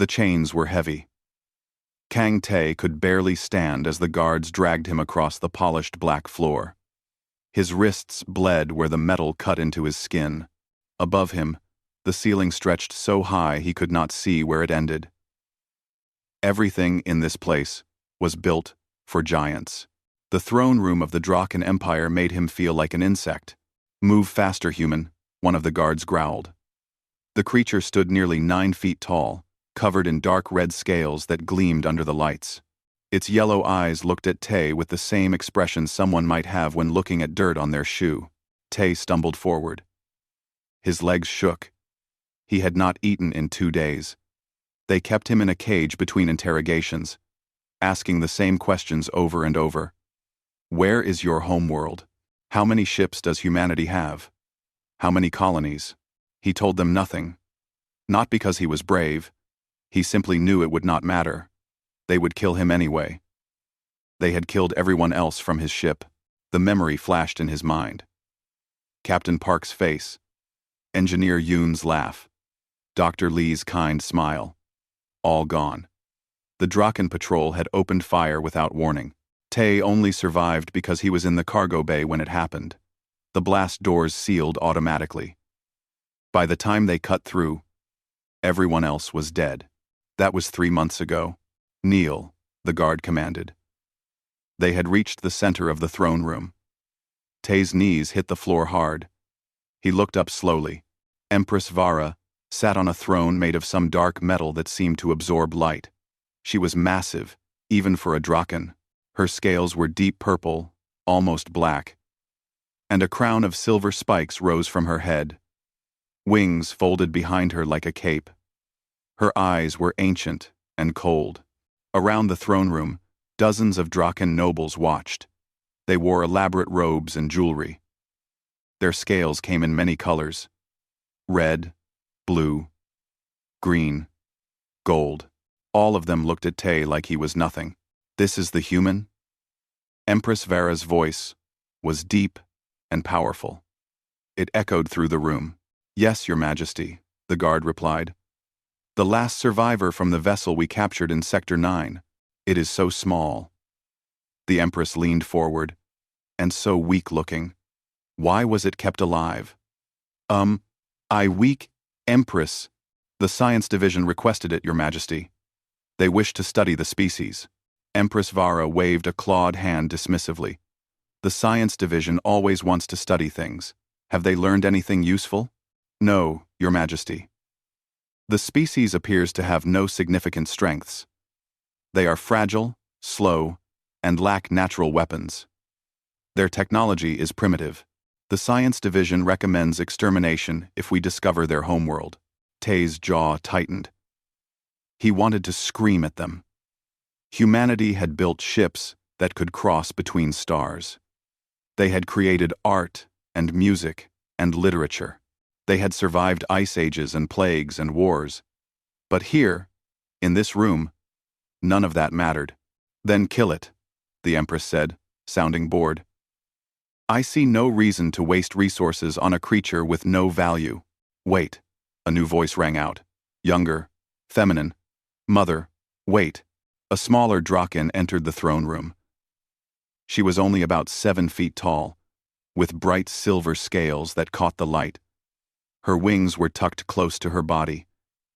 The chains were heavy. Kang Tae could barely stand as the guards dragged him across the polished black floor. His wrists bled where the metal cut into his skin. Above him, the ceiling stretched so high he could not see where it ended. Everything in this place was built for giants. The throne room of the Draken Empire made him feel like an insect. "Move faster, human," one of the guards growled. The creature stood nearly 9 feet tall, covered in dark red scales that gleamed under the lights. Its yellow eyes looked at Tae with the same expression someone might have when looking at dirt on their shoe. Tae stumbled forward. His legs shook. He had not eaten in 2 days. They kept him in a cage between interrogations, asking the same questions over and over. Where is your homeworld? How many ships does humanity have? How many colonies? He told them nothing. Not because he was brave. He simply knew it would not matter. They would kill him anyway. They had killed everyone else from his ship. The memory flashed in his mind. Captain Park's face. Engineer Yoon's laugh. Dr. Lee's kind smile. All gone. The Draken patrol had opened fire without warning. Tae only survived because he was in the cargo bay when it happened. The blast doors sealed automatically. By the time they cut through, everyone else was dead. That was 3 months ago. Kneel, the guard commanded. They had reached the center of the throne room. Tae's knees hit the floor hard. He looked up slowly. Empress Vara sat on a throne made of some dark metal that seemed to absorb light. She was massive, even for a Draken. Her scales were deep purple, almost black, and a crown of silver spikes rose from her head. Wings folded behind her like a cape. Her eyes were ancient and cold. Around the throne room, dozens of Draken nobles watched. They wore elaborate robes and jewelry. Their scales came in many colors: red, blue, green, gold. All of them looked at Tae like he was nothing. This is the human? Empress Vara's voice was deep and powerful. It echoed through the room. Yes, Your Majesty, the guard replied. The last survivor from the vessel we captured in Sector 9. It is so small. The Empress leaned forward, and so weak-looking. Why was it kept alive? Weak Empress. The Science Division requested it, Your Majesty. They wish to study the species. Empress Vara waved a clawed hand dismissively. The Science Division always wants to study things. Have they learned anything useful? No, Your Majesty. The species appears to have no significant strengths. They are fragile, slow, and lack natural weapons. Their technology is primitive. The Science Division recommends extermination if we discover their homeworld. Tae's jaw tightened. He wanted to scream at them. Humanity had built ships that could cross between stars. They had created art and music and literature. They had survived ice ages and plagues and wars. But here, in this room, none of that mattered. Then kill it, the Empress said, sounding bored. I see no reason to waste resources on a creature with no value. Wait, a new voice rang out. Younger, feminine. Mother, wait. A smaller Draken entered the throne room. She was only about 7 feet tall, with bright silver scales that caught the light. Her wings were tucked close to her body,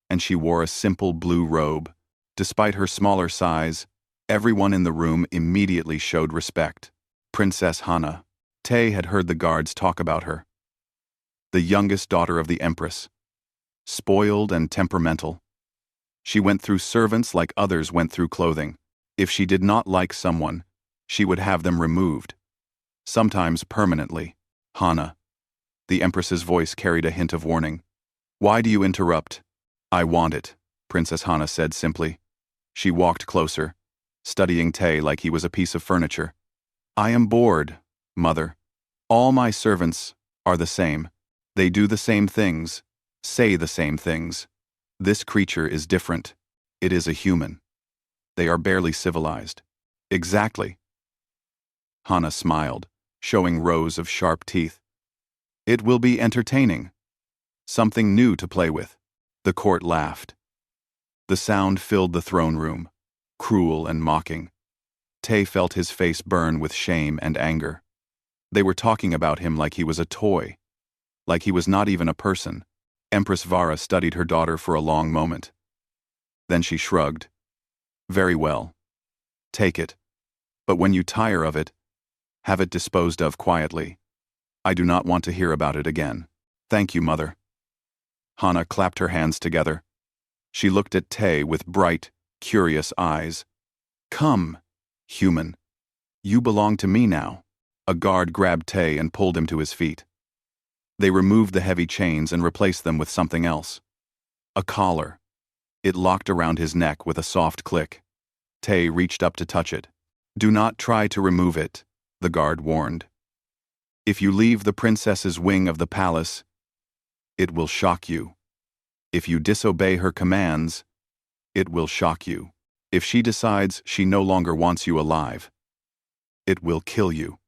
and she wore a simple blue robe. Despite her smaller size, everyone in the room immediately showed respect. Princess Hana. Tae had heard the guards talk about her. The youngest daughter of the Empress. Spoiled and temperamental. She went through servants like others went through clothing. If she did not like someone, she would have them removed. Sometimes permanently. Hana. The Empress's voice carried a hint of warning. Why do you interrupt? I want it, Princess Hana said simply. She walked closer, studying Tae like he was a piece of furniture. I am bored, Mother. All my servants are the same. They do the same things, say the same things. This creature is different. It is a human. They are barely civilized. Exactly. Hana smiled, showing rows of sharp teeth. It will be entertaining. Something new to play with. The court laughed. The sound filled the throne room, cruel and mocking. Tay felt his face burn with shame and anger. They were talking about him like he was a toy, like he was not even a person. Empress Vara studied her daughter for a long moment. Then she shrugged. Very well. Take it. But when you tire of it, have it disposed of quietly. I do not want to hear about it again. Thank you, Mother. Hana clapped her hands together. She looked at Tay with bright, curious eyes. Come, human. You belong to me now. A guard grabbed Tay and pulled him to his feet. They removed the heavy chains and replaced them with something else. A collar. It locked around his neck with a soft click. Tay reached up to touch it. Do not try to remove it, the guard warned. If you leave the princess's wing of the palace, it will shock you. If you disobey her commands, it will shock you. If she decides she no longer wants you alive, it will kill you.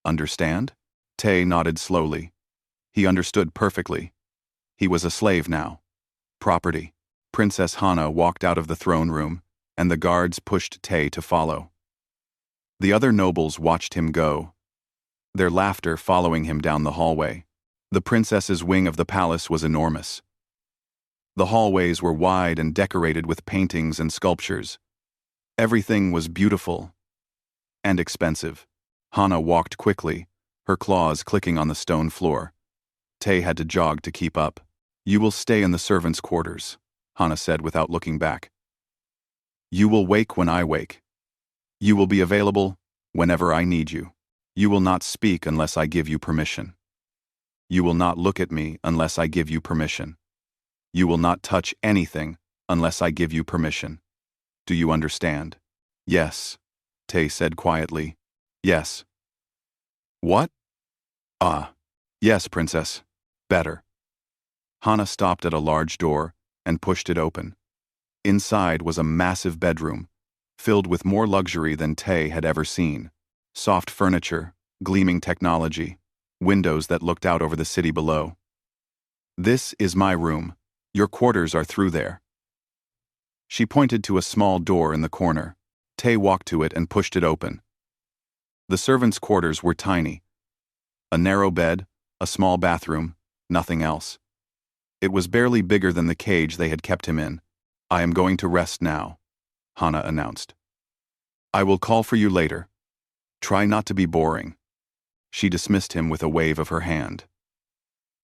Understand? Tay nodded slowly. He understood perfectly. He was a slave now. Property. Princess Hana walked out of the throne room, and the guards pushed Tay to follow. The other nobles watched him go, their laughter following him down the hallway. The princess's wing of the palace was enormous. The hallways were wide and decorated with paintings and sculptures. Everything was beautiful and expensive. Hana walked quickly, her claws clicking on the stone floor. Tay had to jog to keep up. You will stay in the servants' quarters, Hana said without looking back. You will wake when I wake. You will be available whenever I need you. You will not speak unless I give you permission. You will not look at me unless I give you permission. You will not touch anything unless I give you permission. Do you understand? Yes, Tay said quietly. Yes. What? Ah, yes, princess. Better. Hana stopped at a large door and pushed it open. Inside was a massive bedroom, filled with more luxury than Tay had ever seen. Soft furniture, gleaming technology, windows that looked out over the city below. This is my room. Your quarters are through there. She pointed to a small door in the corner. Tay walked to it and pushed it open. The servants' quarters were tiny. A narrow bed, a small bathroom, nothing else. It was barely bigger than the cage they had kept him in. I am going to rest now, Hana announced. I will call for you later. Try not to be boring. She dismissed him with a wave of her hand.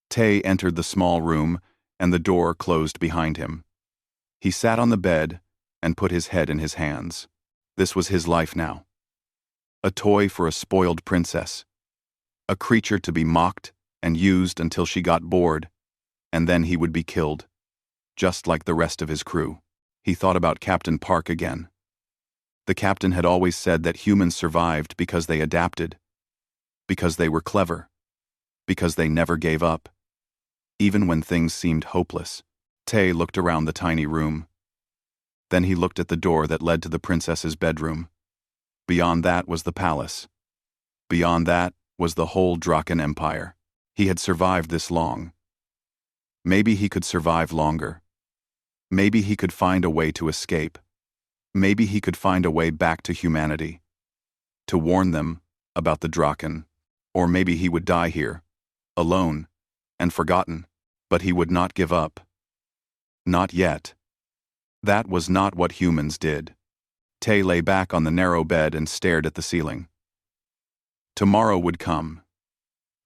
Tay entered the small room, and the door closed behind him. He sat on the bed and put his head in his hands. This was his life now. A toy for a spoiled princess. A creature to be mocked and used until she got bored, and then he would be killed, just like the rest of his crew. He thought about Captain Park again. The captain had always said that humans survived because they adapted, because they were clever, because they never gave up, even when things seemed hopeless. Tay looked around the tiny room. Then he looked at the door that led to the princess's bedroom. Beyond that was the palace. Beyond that was the whole Draken Empire. He had survived this long. Maybe he could survive longer. Maybe he could find a way to escape. Maybe he could find a way back to humanity. To warn them about the Draken. Or maybe he would die here, alone, and forgotten. But he would not give up. Not yet. That was not what humans did. Tay lay back on the narrow bed and stared at the ceiling. Tomorrow would come,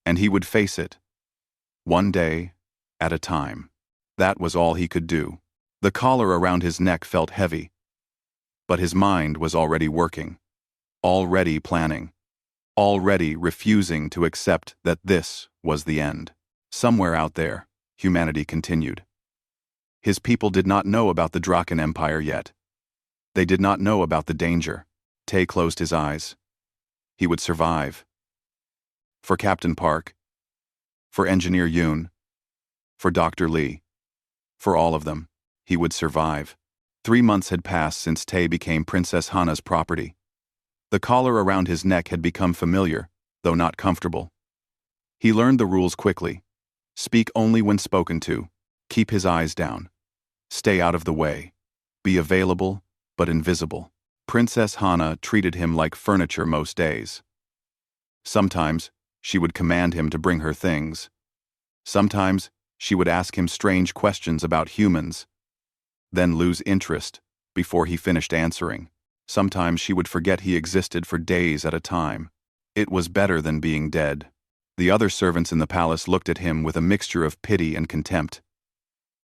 and he would face it, one day at a time. That was all he could do. The collar around his neck felt heavy, but his mind was already working, already planning, already refusing to accept that this was the end. Somewhere out there, humanity continued. His people did not know about the Draken Empire yet. They did not know about the danger. Tay closed his eyes. He would survive. For Captain Park, for Engineer Yoon, for Dr. Lee, for all of them, he would survive. 3 months had passed since Tay became Princess Hana's property. The collar around his neck had become familiar, though not comfortable. He learned the rules quickly. Speak only when spoken to. Keep his eyes down. Stay out of the way. Be available, but invisible. Princess Hana treated him like furniture most days. Sometimes, she would command him to bring her things. Sometimes, she would ask him strange questions about humans, then lose interest before he finished answering. Sometimes she would forget he existed for days at a time. It was better than being dead. The other servants in the palace looked at him with a mixture of pity and contempt.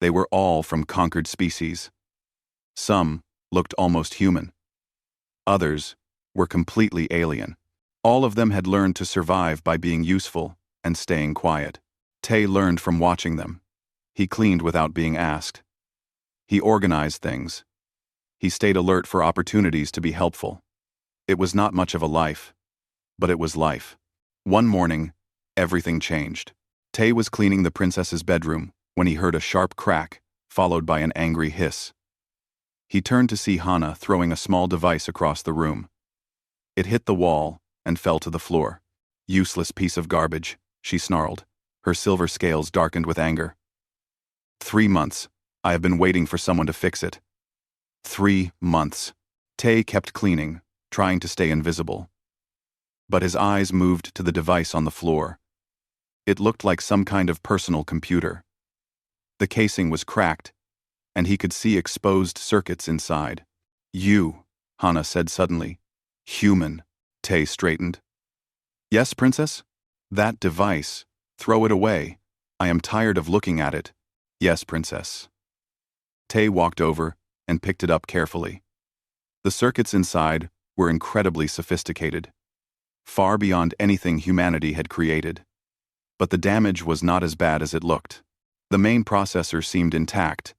They were all from conquered species. Some looked almost human. Others were completely alien. All of them had learned to survive by being useful and staying quiet. Tay learned from watching them. He cleaned without being asked. He organized things. He stayed alert for opportunities to be helpful. It was not much of a life, but it was life. One morning, everything changed. Tay was cleaning the princess's bedroom when he heard a sharp crack, followed by an angry hiss. He turned to see Hana throwing a small device across the room. It hit the wall and fell to the floor. "Useless piece of garbage," she snarled. Her silver scales darkened with anger. 3 months. I have been waiting for someone to fix it. 3 months. Tay kept cleaning, trying to stay invisible. But his eyes moved to the device on the floor. It looked like some kind of personal computer. The casing was cracked, and he could see exposed circuits inside. "You," Hana said suddenly. "Human." Tay straightened. "Yes, princess? That device. Throw it away. I am tired of looking at it." "Yes, princess." Tay walked over and picked it up carefully. The circuits inside were incredibly sophisticated, far beyond anything humanity had created. But the damage was not as bad as it looked. The main processor seemed intact.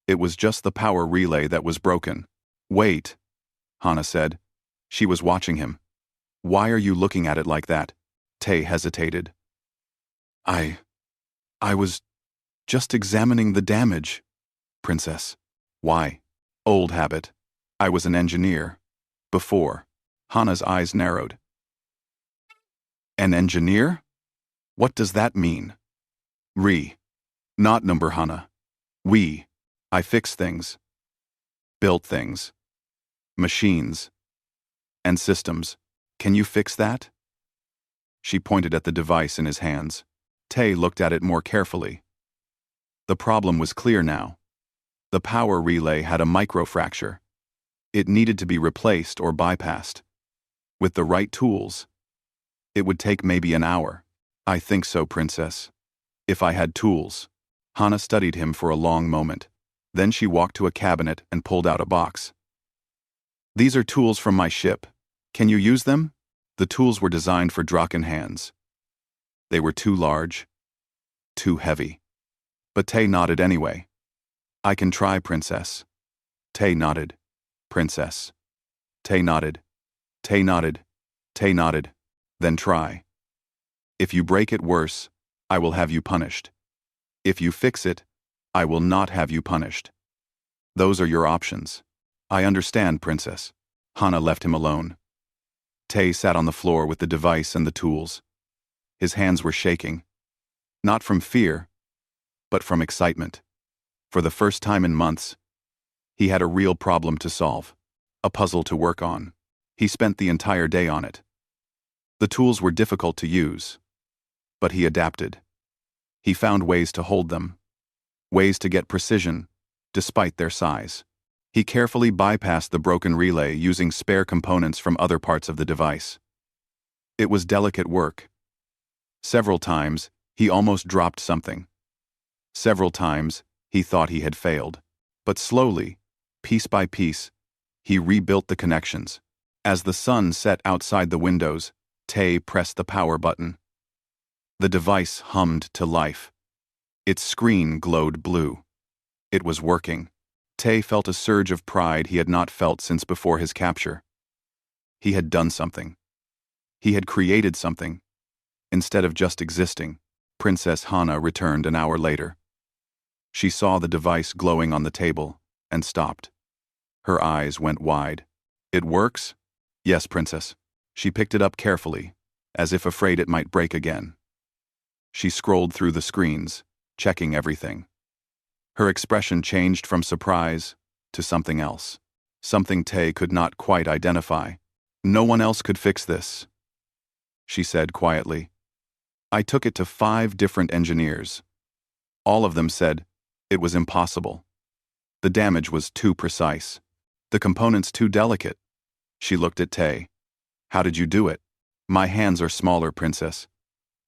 It was just the power relay that was broken. "Wait," Hana said. She was watching him. "Why are you looking at it like that?" Tay hesitated. I was just examining the damage, princess." "Why?" "Old habit. I was an engineer. Before." Hana's eyes narrowed. "An engineer? What does that mean?" Not number Hana. We. I fix things. Built things. Machines. And systems. Can you fix that?" She pointed at the device in his hands. Tay looked at it more carefully. The problem was clear now. The power relay had a microfracture. It needed to be replaced or bypassed. With the right tools, it would take maybe an hour. "I think so, princess. If I had tools." Hana studied him for a long moment. Then she walked to a cabinet and pulled out a box. "These are tools from my ship. Can you use them?" The tools were designed for Draken hands. They were too large, too heavy. But Tay nodded anyway. "I can try, princess." Tay nodded. "Princess." Tay nodded. Tay nodded. Tay nodded. "Then try. If you break it worse, I will have you punished. If you fix it, I will not have you punished. Those are your options." "I understand, princess." Hana left him alone. Tay sat on the floor with the device and the tools. His hands were shaking. Not from fear, but from excitement. For the first time in months, he had a real problem to solve, a puzzle to work on. He spent the entire day on it. The tools were difficult to use, but he adapted. He found ways to hold them, ways to get precision, despite their size. He carefully bypassed the broken relay using spare components from other parts of the device. It was delicate work. Several times, he almost dropped something. Several times, he thought he had failed. But slowly, piece by piece, he rebuilt the connections. As the sun set outside the windows, Tay pressed the power button. The device hummed to life. Its screen glowed blue. It was working. Tay felt a surge of pride he had not felt since before his capture. He had done something. He had created something. Instead of just existing, Princess Hana returned an hour later. She saw the device glowing on the table and stopped. Her eyes went wide. "It works?" "Yes, princess." She picked it up carefully, as if afraid it might break again. She scrolled through the screens, checking everything. Her expression changed from surprise to something else. Something Tay could not quite identify. No one else could fix this, she said quietly. I took it to 5 different engineers. All of them said it was impossible. The damage was too precise. The components too delicate. She looked at Tay. How did you do it? My hands are smaller, Princess.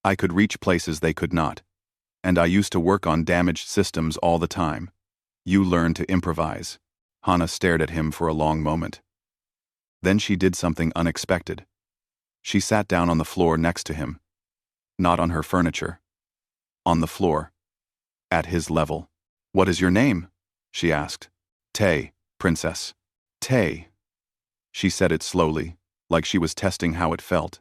I could reach places they could not. And I used to work on damaged systems all the time. You learned to improvise. Hana stared at him for a long moment. Then she did something unexpected. She sat down on the floor next to him. Not on her furniture. On the floor. At his level. What is your name? She asked. Tay, Princess. Tay. She said it slowly, like she was testing how it felt.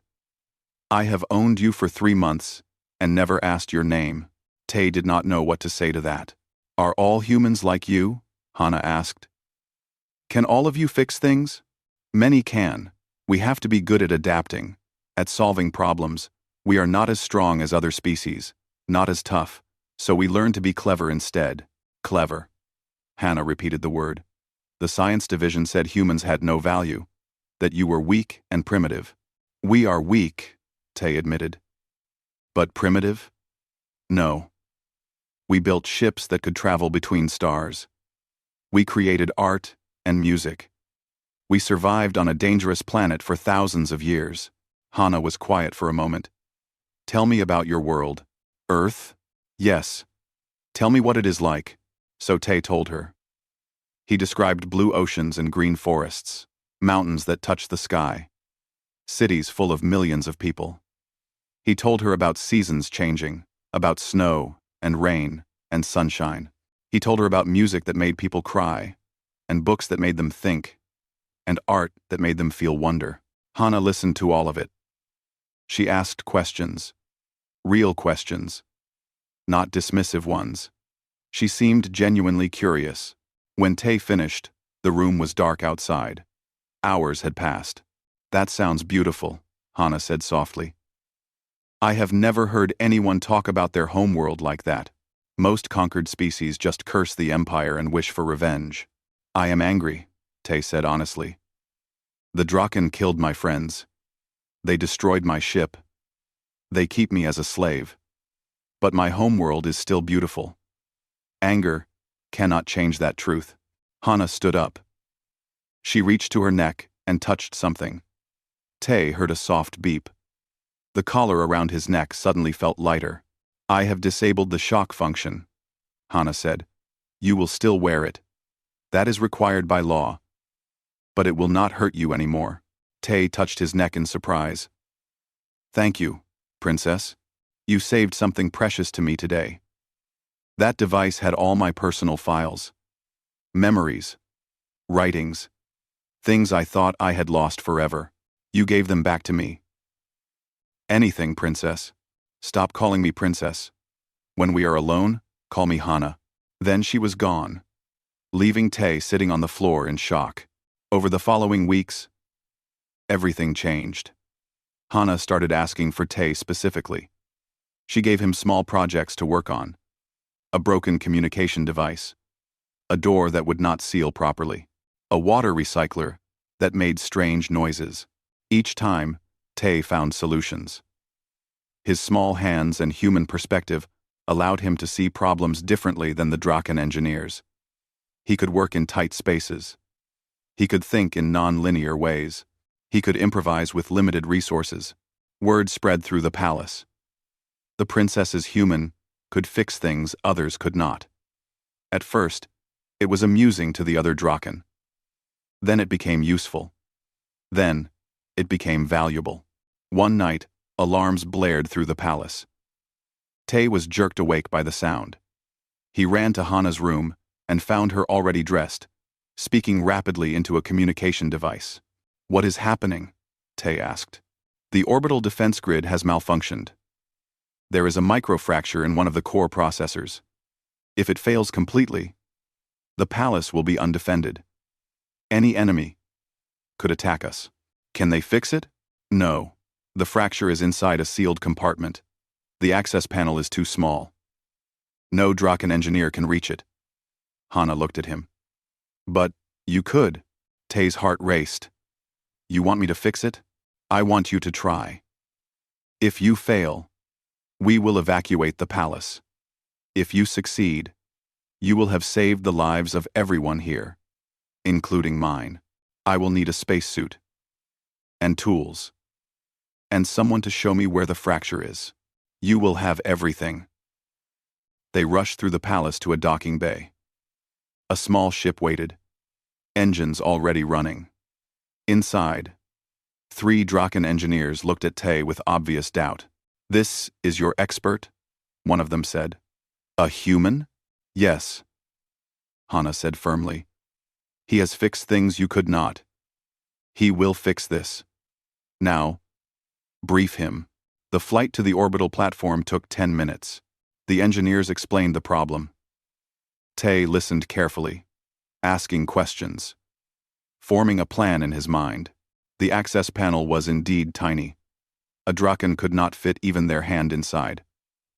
I have owned you for 3 months, and never asked your name. Tay did not know what to say to that. Are all humans like you? Hana asked. Can all of you fix things? Many can. We have to be good at adapting, at solving problems. We are not as strong as other species, not as tough, so we learn to be clever instead. Clever. Hana repeated the word. The science division said humans had no value, that you were weak and primitive. We are weak, Tay admitted. But primitive? No. We built ships that could travel between stars. We created art and music. We survived on a dangerous planet for thousands of years. Hana was quiet for a moment. Tell me about your world. Earth? Yes. Tell me what it is like. So Tay told her. He described blue oceans and green forests, mountains that touch the sky, cities full of millions of people. He told her about seasons changing, about snow and rain and sunshine. He told her about music that made people cry, and books that made them think, and art that made them feel wonder. Hana listened to all of it. She asked questions, real questions, not dismissive ones. She seemed genuinely curious. When Tay finished, the room was dark outside. Hours had passed. That sounds beautiful, Hana said softly. I have never heard anyone talk about their homeworld like that. Most conquered species just curse the Empire and wish for revenge. I am angry, Tay said honestly. The Draken killed my friends. They destroyed my ship. They keep me as a slave. But my homeworld is still beautiful. Anger cannot change that truth. Hana stood up. She reached to her neck and touched something. Tay heard a soft beep. The collar around his neck suddenly felt lighter. I have disabled the shock function, Hana said. You will still wear it. That is required by law. But it will not hurt you anymore. Tay touched his neck in surprise. Thank you, Princess. You saved something precious to me today. That device had all my personal files. Memories. Writings. Things I thought I had lost forever. You gave them back to me. Anything, Princess. Stop calling me Princess. When we are alone, call me Hana. Then she was gone, leaving Tay sitting on the floor in shock. Over the following weeks, everything changed. Hana started asking for Tay specifically. She gave him small projects to work on. A broken communication device. A door that would not seal properly. A water recycler that made strange noises. Each time, Tay found solutions. His small hands and human perspective allowed him to see problems differently than the Draken engineers. He could work in tight spaces. He could think in non-linear ways. He could improvise with limited resources. Word spread through the palace. The princess's human could fix things others could not. At first, it was amusing to the other Draken. Then it became useful. Then, it became valuable. One night, alarms blared through the palace. Tay was jerked awake by the sound. He ran to Hana's room and found her already dressed, speaking rapidly into a communication device. What is happening? Tay asked. The orbital defense grid has malfunctioned. There is a microfracture in one of the core processors. If it fails completely, the palace will be undefended. Any enemy could attack us. Can they fix it? No. The fracture is inside a sealed compartment. The access panel is too small. No Draken engineer can reach it. Hana looked at him. But you could. Tay's heart raced. You want me to fix it? I want you to try. If you fail, we will evacuate the palace. If you succeed, you will have saved the lives of everyone here, including mine. I will need a spacesuit, and tools, and someone to show me where the fracture is. You will have everything. They rushed through the palace to a docking bay. A small ship waited, engines already running. Inside, 3 Draken engineers looked at Tay with obvious doubt. This is your expert? One of them said. A human? Yes, Hana said firmly. He has fixed things you could not. He will fix this. Now, brief him. The flight to the orbital platform took 10 minutes. The engineers explained the problem. Tay listened carefully, asking questions, forming a plan in his mind. The access panel was indeed tiny. A Draken could not fit even their hand inside,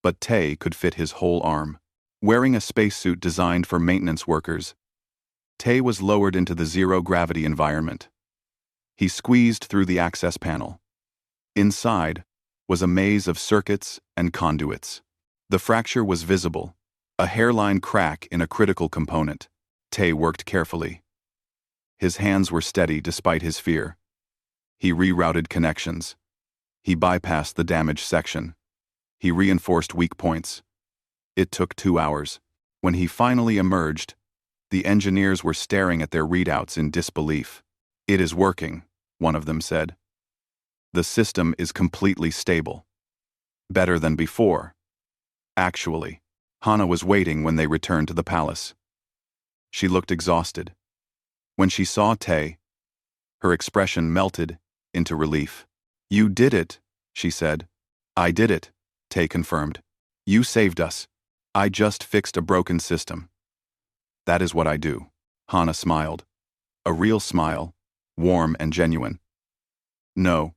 but Tay could fit his whole arm. Wearing a spacesuit designed for maintenance workers, Tay was lowered into the zero-gravity environment. He squeezed through the access panel. Inside was a maze of circuits and conduits. The fracture was visible, a hairline crack in a critical component. Tay worked carefully. His hands were steady despite his fear. He rerouted connections. He bypassed the damaged section. He reinforced weak points. It took 2 hours. When he finally emerged, the engineers were staring at their readouts in disbelief. It is working, one of them said. The system is completely stable. Better than before. Actually, Hana was waiting when they returned to the palace. She looked exhausted. When she saw Tay, her expression melted into relief. You did it, she said. I did it, Tay confirmed. You saved us. I just fixed a broken system. That is what I do. Hana smiled. A real smile, warm and genuine. No.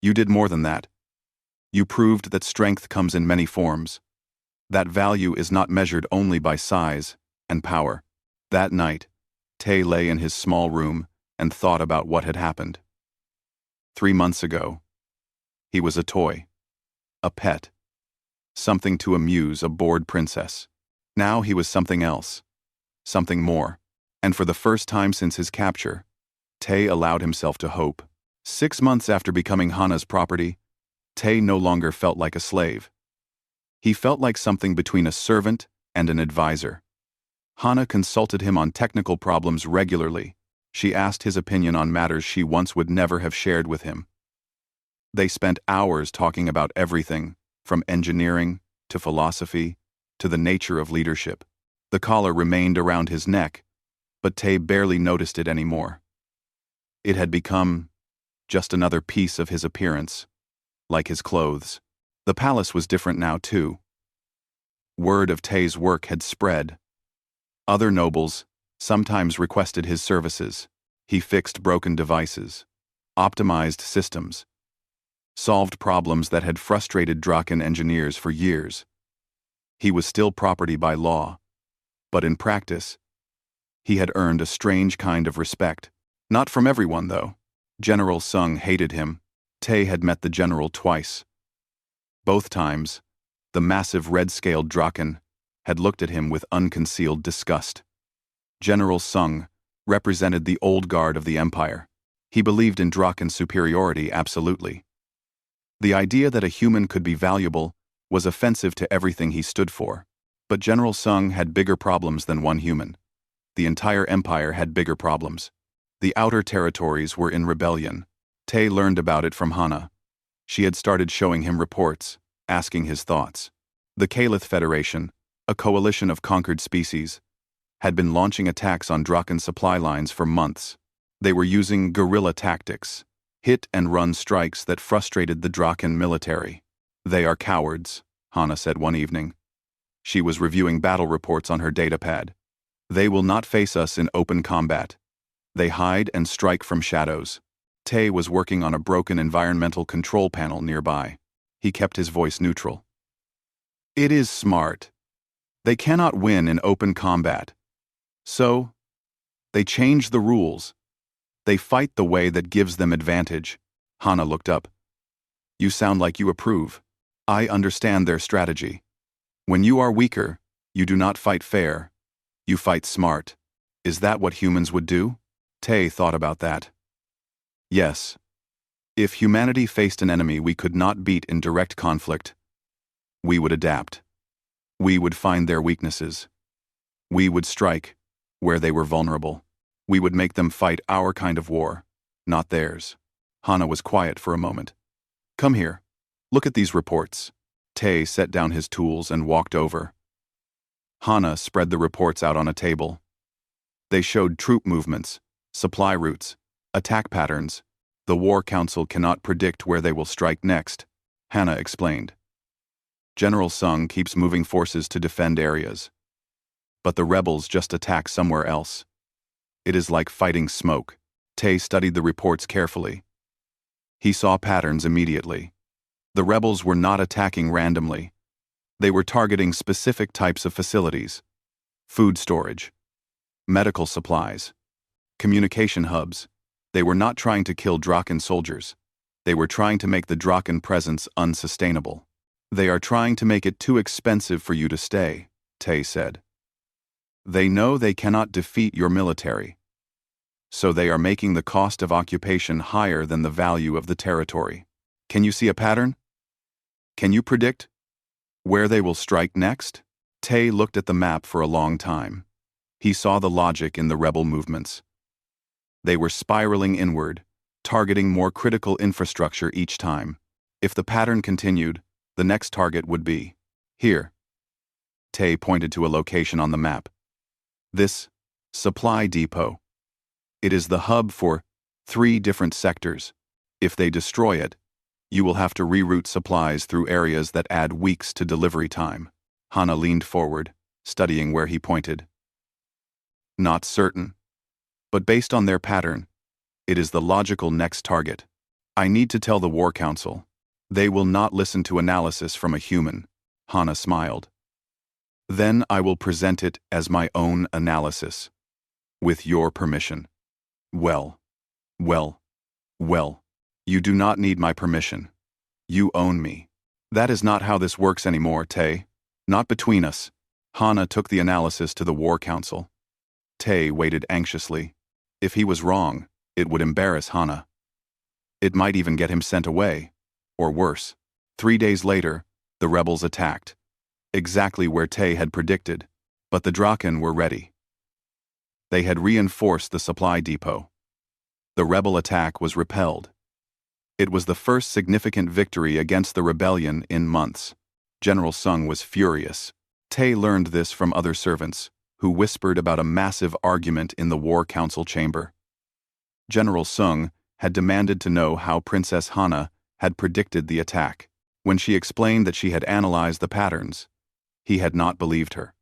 You did more than that. You proved that strength comes in many forms. That value is not measured only by size and power. That night, Tay lay in his small room and thought about what had happened. 3 months ago, he was a toy, a pet, something to amuse a bored princess. Now he was something else, something more. And for the first time since his capture, Tay allowed himself to hope. 6 months after becoming Hana's property, Tay no longer felt like a slave. He felt like something between a servant and an advisor. Hana consulted him on technical problems regularly. She asked his opinion on matters she once would never have shared with him. They spent hours talking about everything, from engineering to philosophy to the nature of leadership. The collar remained around his neck, but Tay barely noticed it anymore. It had become just another piece of his appearance, like his clothes. The palace was different now, too. Word of Tay's work had spread. Other nobles sometimes requested his services. He fixed broken devices, optimized systems, solved problems that had frustrated Draken engineers for years. He was still property by law, but in practice, he had earned a strange kind of respect. Not from everyone, though. General Sung hated him. Tay had met the general twice. Both times, the massive red-scaled Draken had looked at him with unconcealed disgust. General Sung represented the old guard of the empire. He believed in Draken superiority absolutely. The idea that a human could be valuable was offensive to everything he stood for. But General Sung had bigger problems than one human. The entire empire had bigger problems. The outer territories were in rebellion. Tay learned about it from Hana. She had started showing him reports, asking his thoughts. The Caliph Federation, a coalition of conquered species, had been launching attacks on Draken supply lines for months. They were using guerrilla tactics, hit-and-run strikes that frustrated the Draken military. They are cowards, Hana said one evening. She was reviewing battle reports on her datapad. They will not face us in open combat. They hide and strike from shadows. Tay was working on a broken environmental control panel nearby. He kept his voice neutral. It is smart. They cannot win in open combat. So, They change the rules. They fight the way that gives them advantage. Hana looked up. You sound like you approve. I understand their strategy. When you are weaker, you do not fight fair. You fight smart. Is that what humans would do? Tay thought about that. Yes. If humanity faced an enemy we could not beat in direct conflict, we would adapt. We would find their weaknesses. We would strike where they were vulnerable. We would make them fight our kind of war, not theirs. Hana was quiet for a moment. Come here. Look at these reports. Tay set down his tools and walked over. Hana spread the reports out on a table. They showed troop movements, supply routes, attack patterns. The War Council cannot predict where they will strike next, Hana explained. General Sung keeps moving forces to defend areas. But the rebels just attack somewhere else. It is like fighting smoke. Tay studied the reports carefully. He saw patterns immediately. The rebels were not attacking randomly. They were targeting specific types of facilities: food storage, medical supplies, communication hubs. They were not trying to kill Draken soldiers. They were trying to make the Draken presence unsustainable. They are trying to make it too expensive for you to stay, Tay said. They know they cannot defeat your military. So they are making the cost of occupation higher than the value of the territory. Can you see a pattern? Can you predict where they will strike next? Tay looked at the map for a long time. He saw the logic in the rebel movements. They were spiraling inward, targeting more critical infrastructure each time. If the pattern continued, the next target would be here. Tay pointed to a location on the map. This supply depot. It is the hub for 3 different sectors. If they destroy it, you will have to reroute supplies through areas that add weeks to delivery time. Hana leaned forward, studying where he pointed. Not certain. But based on their pattern, it is the logical next target. I need to tell the War Council. They will not listen to analysis from a human. Hana smiled. Then I will present it as my own analysis. With your permission. Well. You do not need my permission. You own me. That is not how this works anymore, Tay. Not between us. Hana took the analysis to the War Council. Tay waited anxiously. If he was wrong, it would embarrass Hana. It might even get him sent away. Or worse. 3 days later, the rebels attacked. Exactly where Tay had predicted, but the Draken were ready. They had reinforced the supply depot. The rebel attack was repelled. It was the first significant victory against the rebellion in months. General Sung was furious. Tay learned this from other servants, who whispered about a massive argument in the War Council chamber. General Sung had demanded to know how Princess Hana had predicted the attack. When she explained that she had analyzed the patterns, he had not believed her.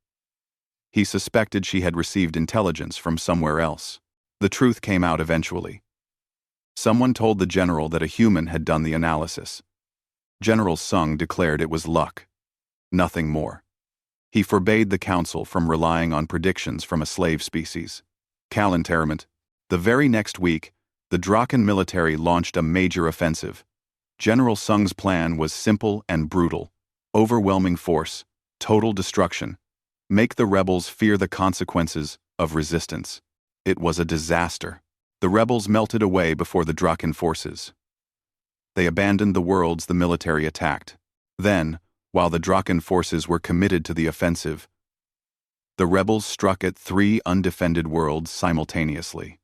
He suspected she had received intelligence from somewhere else. The truth came out eventually. Someone told the general that a human had done the analysis. General Sung declared it was luck. Nothing more. He forbade the council from relying on predictions from a slave species. Calentariment. The very next week, the Draken military launched a major offensive. General Sung's plan was simple and brutal. Overwhelming force, total destruction. Make the rebels fear the consequences of resistance. It was a disaster. The rebels melted away before the Draken forces. They abandoned the worlds the military attacked. Then, while the Draken forces were committed to the offensive, the rebels struck at 3 undefended worlds simultaneously.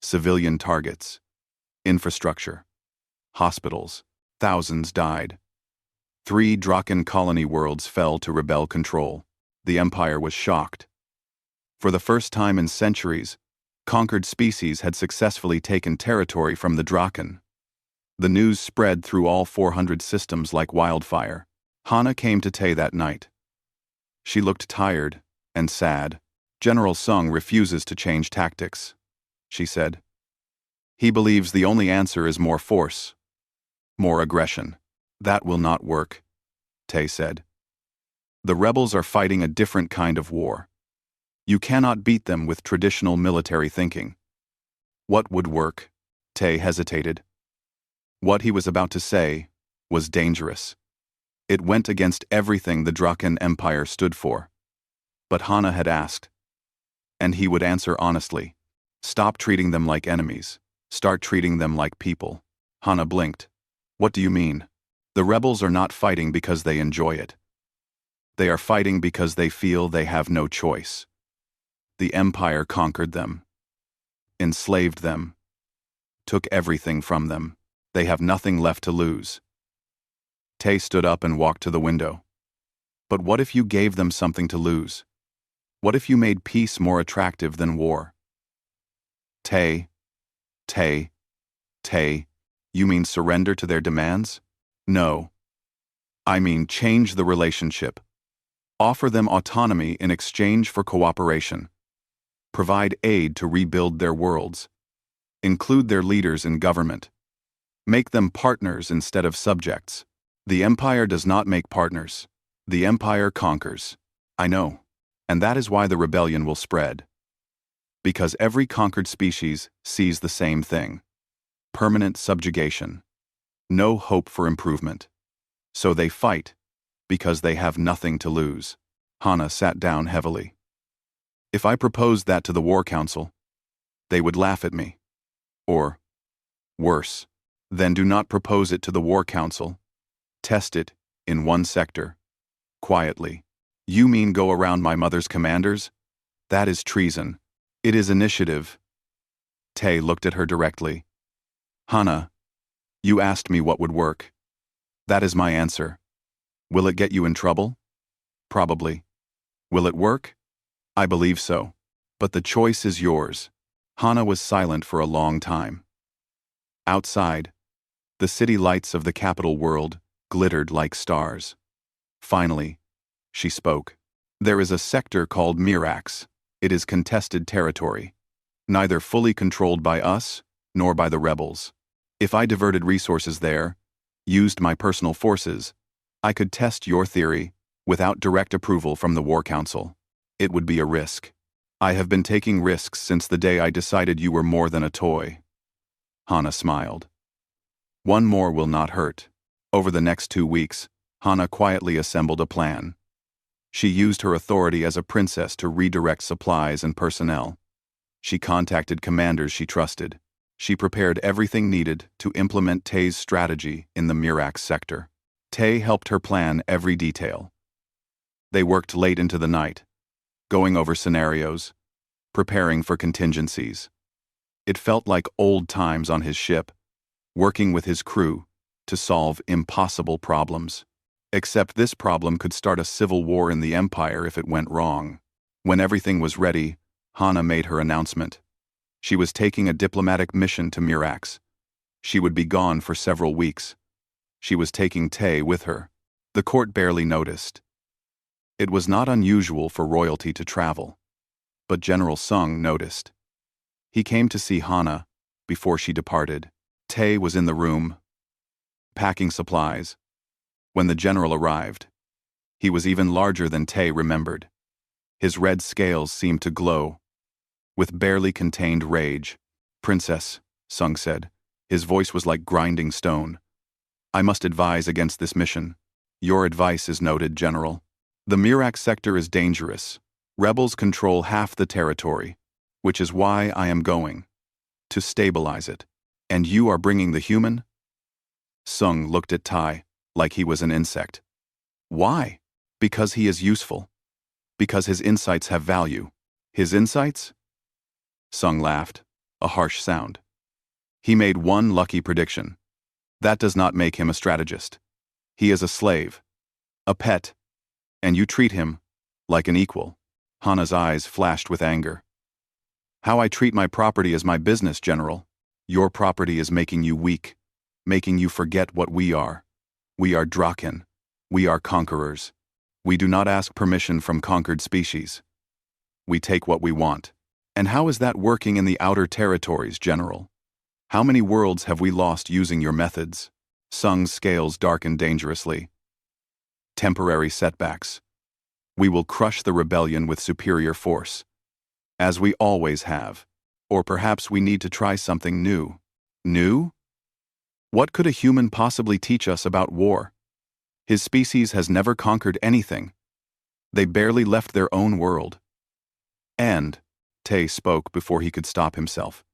Civilian targets, infrastructure, hospitals, thousands died. 3 Draken colony worlds fell to rebel control. The Empire was shocked. For the first time in centuries, conquered species had successfully taken territory from the Draken. The news spread through all 400 systems like wildfire. Hana came to Tay that night. She looked tired and sad. General Sung refuses to change tactics, she said. He believes the only answer is more force, more aggression. That will not work, Tay said. The rebels are fighting a different kind of war. You cannot beat them with traditional military thinking. What would work? Tay hesitated. What he was about to say was dangerous. It went against everything the Draken Empire stood for. But Hana had asked, and he would answer honestly. Stop treating them like enemies. Start treating them like people. Hana blinked. What do you mean? The rebels are not fighting because they enjoy it. They are fighting because they feel they have no choice. The Empire conquered them, enslaved them, took everything from them. They have nothing left to lose. Tay stood up and walked to the window. But what if you gave them something to lose? What if you made peace more attractive than war? Tay, you mean surrender to their demands? No. I mean change the relationship. Offer them autonomy in exchange for cooperation. Provide aid to rebuild their worlds. Include their leaders in government. Make them partners instead of subjects. The Empire does not make partners. The Empire conquers. I know. And that is why the rebellion will spread. Because every conquered species sees the same thing. Permanent subjugation. No hope for improvement. So they fight, because they have nothing to lose. Hana sat down heavily. If I proposed that to the War Council, they would laugh at me. Or, worse, then do not propose it to the War Council. Test it, in one sector. Quietly. You mean go around my mother's commanders? That is treason. It is initiative. Tay looked at her directly. Hana, you asked me what would work. That is my answer. Will it get you in trouble? Probably. Will it work? I believe so. But the choice is yours. Hana was silent for a long time. Outside, the city lights of the capital world glittered like stars. Finally, she spoke. There is a sector called Mirax. It is contested territory. Neither fully controlled by us, nor by the rebels. If I diverted resources there, used my personal forces, I could test your theory without direct approval from the War Council. It would be a risk. I have been taking risks since the day I decided you were more than a toy. Hana smiled. One more will not hurt. Over the next 2 weeks, Hana quietly assembled a plan. She used her authority as a princess to redirect supplies and personnel. She contacted commanders she trusted. She prepared everything needed to implement Tay's strategy in the Mirax sector. Tay helped her plan every detail. They worked late into the night, going over scenarios, preparing for contingencies. It felt like old times on his ship, working with his crew to solve impossible problems. Except this problem could start a civil war in the Empire if it went wrong. When everything was ready, Hana made her announcement. She was taking a diplomatic mission to Mirax. She would be gone for several weeks. She was taking Tay with her. The court barely noticed. It was not unusual for royalty to travel. But General Sung noticed. He came to see Hana before she departed. Tay was in the room, packing supplies. When the general arrived, he was even larger than Tay remembered. His red scales seemed to glow. With barely contained rage. Princess, Sung said. His voice was like grinding stone. I must advise against this mission. Your advice is noted, General. The Mirax sector is dangerous. Rebels control half the territory, which is why I am going. To stabilize it. And you are bringing the human? Sung looked at Tai like he was an insect. Why? Because he is useful. Because his insights have value. His insights? Sung laughed, a harsh sound. He made one lucky prediction. That does not make him a strategist. He is a slave, a pet, and you treat him like an equal. Hana's eyes flashed with anger. How I treat my property is my business, General. Your property is making you weak, making you forget what we are. We are Draken. We are conquerors. We do not ask permission from conquered species. We take what we want. And how is that working in the outer territories, General? How many worlds have we lost using your methods? Sung's scales darkened dangerously. Temporary setbacks. We will crush the rebellion with superior force. as we always have. Or perhaps we need to try something new. New? What could a human possibly teach us about war? His species has never conquered anything. They barely left their own world. And, Tay spoke before he could stop himself.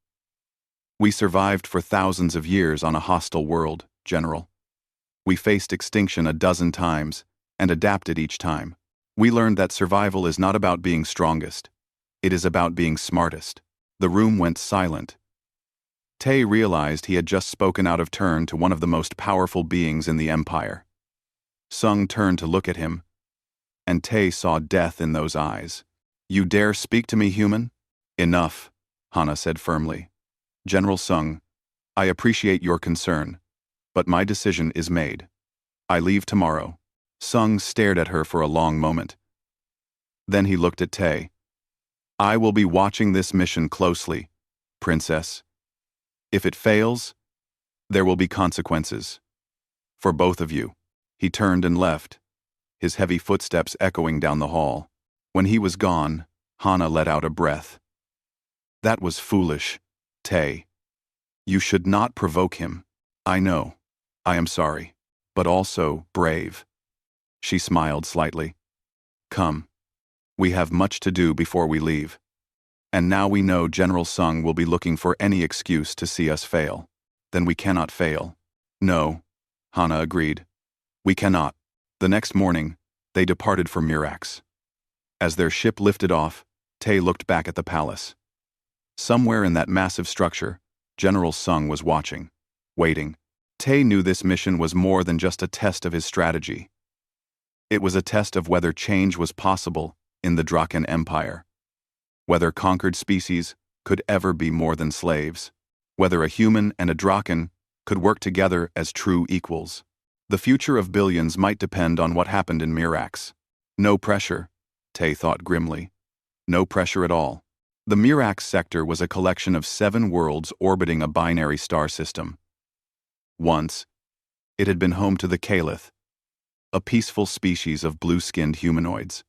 We survived for thousands of years on a hostile world, General. We faced extinction a dozen times and adapted each time. We learned that survival is not about being strongest. It is about being smartest. The room went silent. Tay realized he had just spoken out of turn to one of the most powerful beings in the Empire. Sung turned to look at him, and Tay saw death in those eyes. You dare speak to me, human? Enough, Hana said firmly. General Sung, I appreciate your concern, but my decision is made. I leave tomorrow. Sung stared at her for a long moment. Then he looked at Tay. I will be watching this mission closely, Princess. If it fails, there will be consequences. For both of you. He turned and left, his heavy footsteps echoing down the hall. When he was gone, Hana let out a breath. That was foolish, Tay. You should not provoke him. I know. I am sorry. But also brave. She smiled slightly. Come. We have much to do before we leave. And now we know General Sung will be looking for any excuse to see us fail. Then we cannot fail. No, Hana agreed. We cannot. The next morning, they departed for Mirax. As their ship lifted off, Tay looked back at the palace. Somewhere in that massive structure, General Sung was watching, waiting. Tay knew this mission was more than just a test of his strategy. It was a test of whether change was possible in the Draken Empire. Whether conquered species could ever be more than slaves. Whether a human and a Draken could work together as true equals. The future of billions might depend on what happened in Mirax. No pressure, Tay thought grimly. No pressure at all. The Mirax sector was a collection of 7 worlds orbiting a binary star system. Once, it had been home to the Caliph, a peaceful species of blue-skinned humanoids.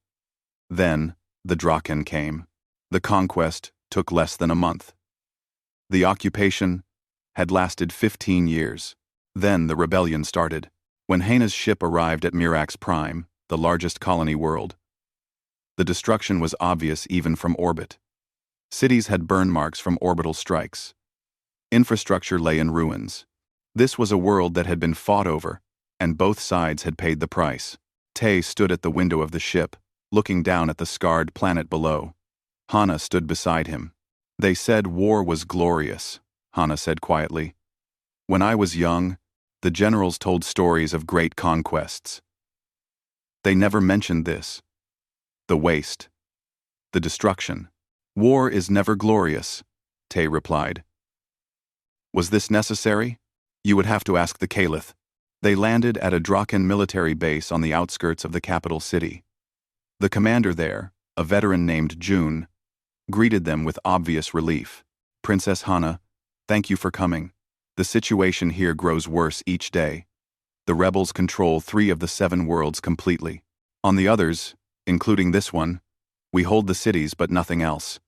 Then, the Draken came. The conquest took less than a month. The occupation had lasted 15 years. Then the rebellion started. When Hana's ship arrived at Mirax Prime, the largest colony world, the destruction was obvious even from orbit. Cities had burn marks from orbital strikes. Infrastructure lay in ruins. This was a world that had been fought over, and both sides had paid the price. Tay stood at the window of the ship, looking down at the scarred planet below. Hana stood beside him. They said war was glorious, Hana said quietly. When I was young, the generals told stories of great conquests. They never mentioned this. The waste. The destruction. War is never glorious, Tay replied. Was this necessary? You would have to ask the Caliph. They landed at a Draken military base on the outskirts of the capital city. The commander there, a veteran named June, greeted them with obvious relief. Princess Hana, thank you for coming. The situation here grows worse each day. The rebels control 3 of the 7 worlds completely. On the others, including this one, we hold the cities but nothing else.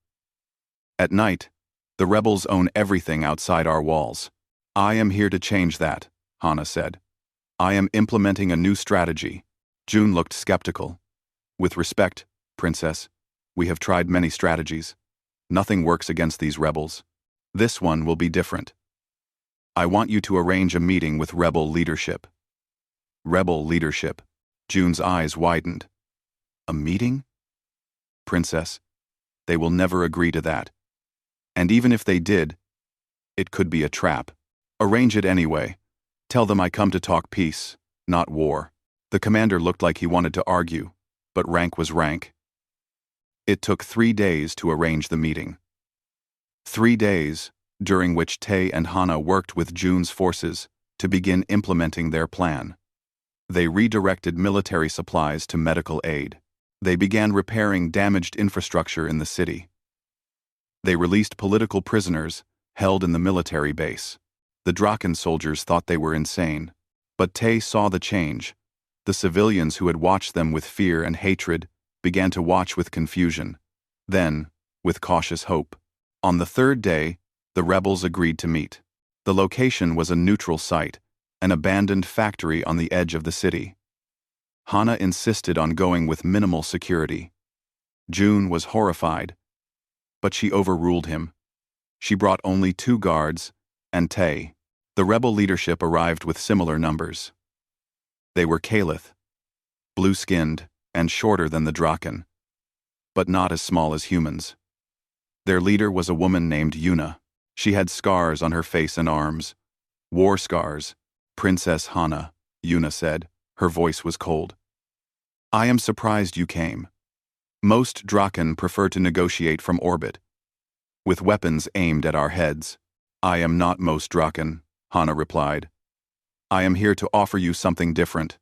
At night, the rebels own everything outside our walls. I am here to change that, Hana said. I am implementing a new strategy. June looked skeptical. With respect, Princess, we have tried many strategies. Nothing works against these rebels. This one will be different. I want you to arrange a meeting with rebel leadership. Rebel leadership. June's eyes widened. A meeting? Princess, they will never agree to that. And even if they did, it could be a trap. Arrange it anyway. Tell them I come to talk peace, not war. The commander looked like he wanted to argue, but rank was rank. It took 3 days to arrange the meeting. 3 days, during which Tay and Hana worked with June's forces to begin implementing their plan. They redirected military supplies to medical aid. They began repairing damaged infrastructure in the city. They released political prisoners held in the military base. The Draken soldiers thought they were insane, but Tay saw the change. The civilians who had watched them with fear and hatred began to watch with confusion. Then, with cautious hope. On the third day, the rebels agreed to meet. The location was a neutral site, an abandoned factory on the edge of the city. Hana insisted on going with minimal security. June was horrified, but she overruled him. She brought only 2 guards, and Tay. The rebel leadership arrived with similar numbers. They were Caliph, blue-skinned and shorter than the Draken, but not as small as humans. Their leader was a woman named Yuna. She had scars on her face and arms. War scars. Princess Hana, Yuna said. Her voice was cold. I am surprised you came. Most Draken prefer to negotiate from orbit, with weapons aimed at our heads. I am not most Draken, Hana replied. I am here to offer you something different.